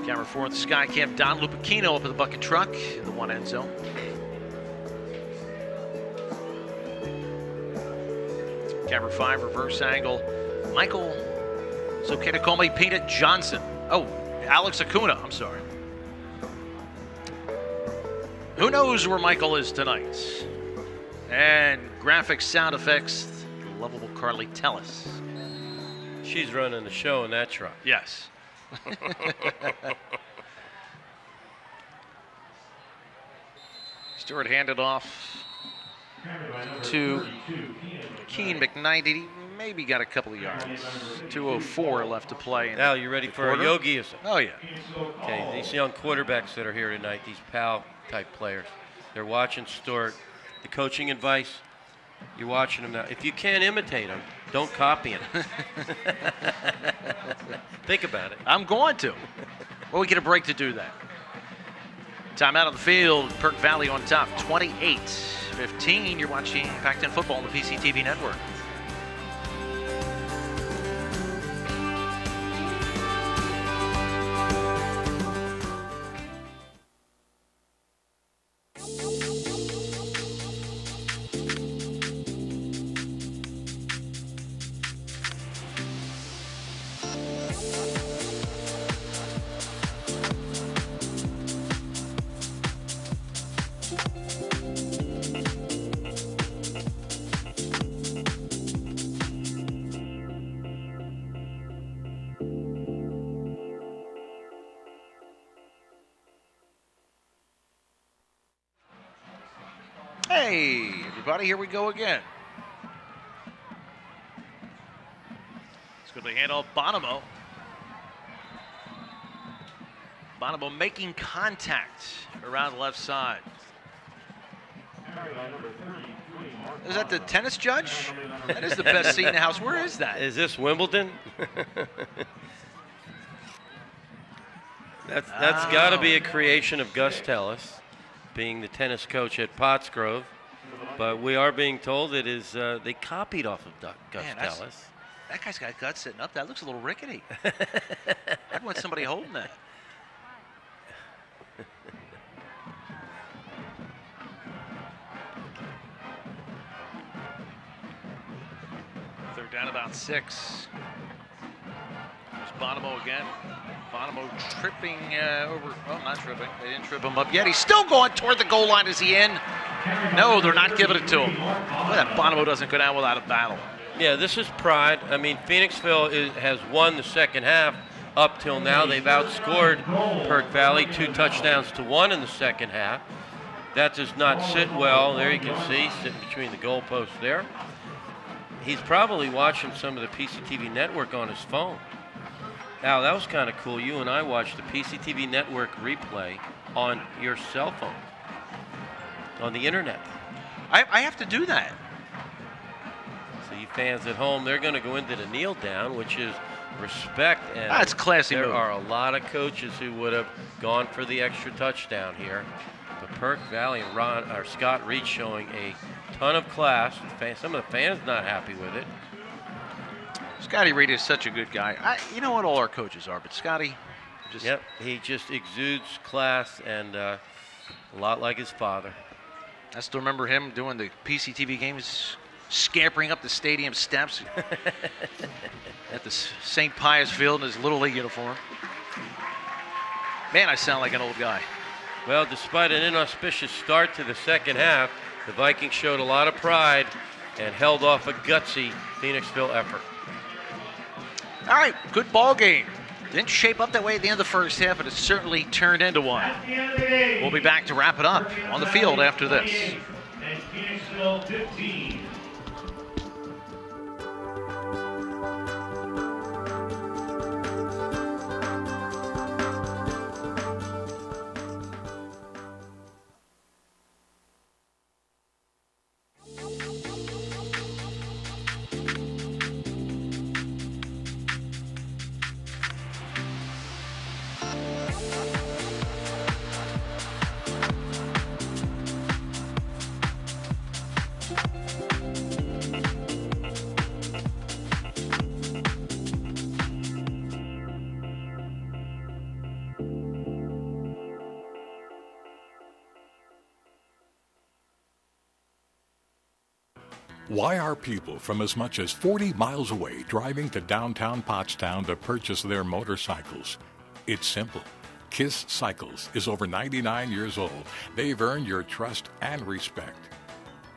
Camera 4 in the sky cam, Don Lupacchino up in the bucket truck in the one end zone. Camera 5, reverse angle, Michael, it's okay to call me Peanut Johnson. Oh, Alex Acuna, I'm sorry. Who knows where Michael is tonight? And graphics, sound effects, the lovable Carly Tellis. She's running the show in that truck. Yes. Stewart handed off to Kean McKnight. He maybe got a couple of yards. 2:04 left to play. Now you ready for a yogi? Oh, yeah. Okay, these young quarterbacks that are here tonight, these PAL-type players, they're watching Stewart. The coaching advice, you're watching them now. If you can't imitate them, don't copy them. Think about it. I'm going to. Well, we get a break to do that. Timeout on the field. Perk Valley on top, 28-15. You're watching PAC10 football on the PCTV Network. Hey, everybody, here we go again. It's going to be handoff Bonomo. Bonomo making contact around the left side. Is that the tennis judge? That is the best seat in the house. Where is that? Is this Wimbledon? That's got to be a creation of Gus Tellis, being the tennis coach at Pottsgrove. But we are being told it is they copied off of Gus Tellis. That guy's got guts sitting up. That looks a little rickety. I'd want somebody holding that. They're down about 6. There's Bonomo again. Bonomo tripping over. Oh, not tripping. They didn't trip him up yet. He's still going toward the goal line. Is he in? No, they're not giving it to him. Boy, that Bonomo doesn't go down without a battle. Yeah, this is pride. I mean, Phoenixville has won the second half. Up till now, they've outscored Perk Valley 2 touchdowns to 1 in the second half. That does not sit well. There you can see, sitting between the goalposts there. He's probably watching some of the PCTV Network on his phone. Al, that was kind of cool. You and I watched the PCTV Network replay on your cell phone, on the internet. I have to do that. So you fans at home, they're going to go into the kneel down, which is respect. And that's classy. There move. are a lot of coaches who would have gone for the extra touchdown here. But Perk Valley and Scott Reed showing a ton of class. Some of the fans not happy with it. Scotty Reed is such a good guy. You know what all our coaches are, but Scotty just... Yep, he just exudes class and a lot like his father. I still remember him doing the PCTV games, scampering up the stadium steps at the St. Pius Field in his Little League uniform. Man, I sound like an old guy. Well, despite an inauspicious start to the second half, the Vikings showed a lot of pride and held off a gutsy Phoenixville effort. All right, good ball game. Didn't shape up that way at the end of the first half, but it certainly turned into one. We'll be back to wrap it up on the field after this. And Phoenixville 15. Why are people from as much as 40 miles away driving to downtown Pottstown to purchase their motorcycles? It's simple. KISS Cycles is over 99 years old. They've earned your trust and respect.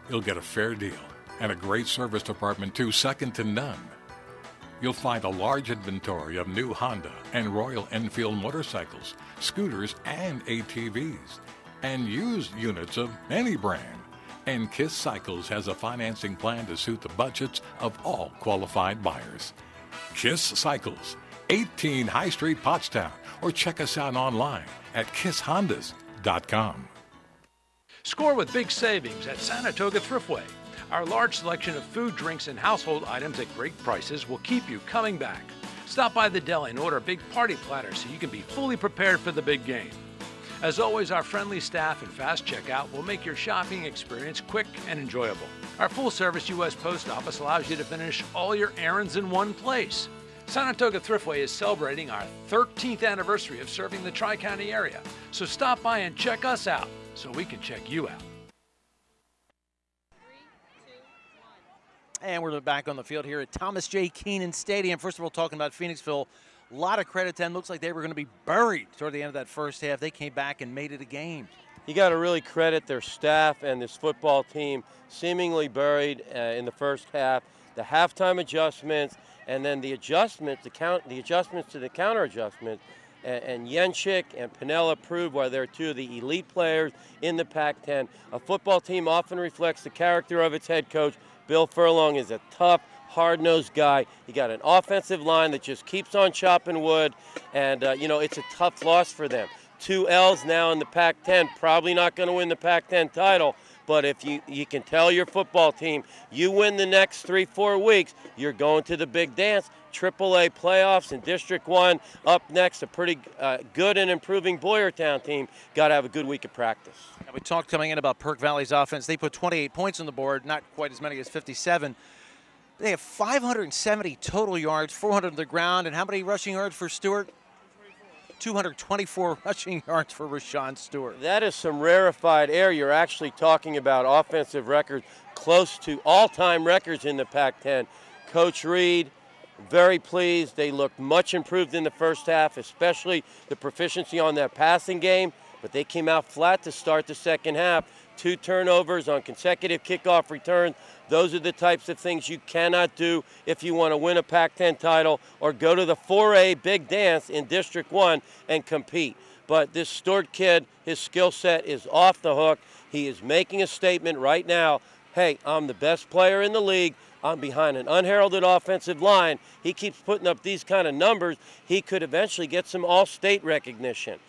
You'll get a fair deal and a great service department too, second to none. You'll find a large inventory of new Honda and Royal Enfield motorcycles, scooters, and ATVs, and used units of any brand. And KISS Cycles has a financing plan to suit the budgets of all qualified buyers. KISS Cycles, 18 High Street, Pottstown, or check us out online at kisshondas.com. Score with big savings at Saratoga Thriftway. Our large selection of food, drinks, and household items at great prices will keep you coming back. Stop by the deli and order a big party platter so you can be fully prepared for the big game. As always, our friendly staff and fast checkout will make your shopping experience quick and enjoyable. Our full-service U.S. Post Office allows you to finish all your errands in one place. Saratoga Thriftway is celebrating our 13th anniversary of serving the Tri-County area. So stop by and check us out so we can check you out. And we're back on the field here at Thomas J. Keenan Stadium. First of all, talking about Phoenixville, a lot of credit to them. Looks like they were going to be buried toward the end of that first half. They came back and made it a game. You got to really credit their staff and this football team, seemingly buried in the first half. The halftime adjustments, and then the adjustments to the counter adjustments. And Yenchik and Pinella proved why they're two of the elite players in the Pac-10. A football team often reflects the character of its head coach. Bill Furlong is a tough, hard-nosed guy. He got an offensive line that just keeps on chopping wood, and it's a tough loss for them. 2 L's now in the Pac-10, probably not going to win the Pac-10 title, but if you can tell your football team, you win the next 3-4 weeks, you're going to the big dance. AAA playoffs in District 1. Up next, a pretty good and improving Boyertown team. Got to have a good week of practice. And we talked coming in about Perk Valley's offense. They put 28 points on the board, not quite as many as 57. They have 570 total yards, 400 on the ground, and how many rushing yards for Stewart? 224 rushing yards for Rashawn Stewart. That is some rarefied air. You're actually talking about offensive records close to all-time records in the Pac-10. Coach Reed, very pleased. They looked much improved in the first half, especially the proficiency on that passing game, but they came out flat to start the second half. 2 turnovers on consecutive kickoff returns. Those are the types of things you cannot do if you want to win a Pac-10 title or go to the 4A big dance in District 1 and compete. But this Stewart kid, his skill set is off the hook. He is making a statement right now. Hey, I'm the best player in the league. I'm behind an unheralded offensive line. He keeps putting up these kind of numbers. He could eventually get some all-state recognition.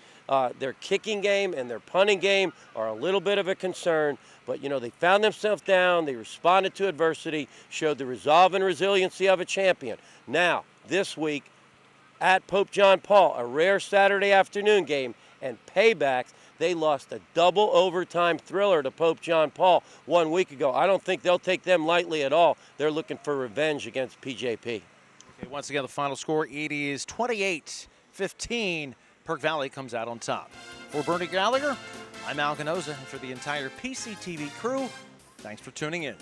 Their kicking game and their punting game are a little bit of a concern, but you know, they found themselves down, they responded to adversity, showed the resolve and resiliency of a champion. Now, this week at Pope John Paul, a rare Saturday afternoon game, and paybacks, they lost a double overtime thriller to Pope John Paul 1 week ago. I don't think they'll take them lightly at all. They're looking for revenge against PJP. Okay, once again, the final score, it is 28-15. Perk Valley comes out on top. For Bernie Gallagher, I'm Al Ganoza, and for the entire PCTV crew, thanks for tuning in.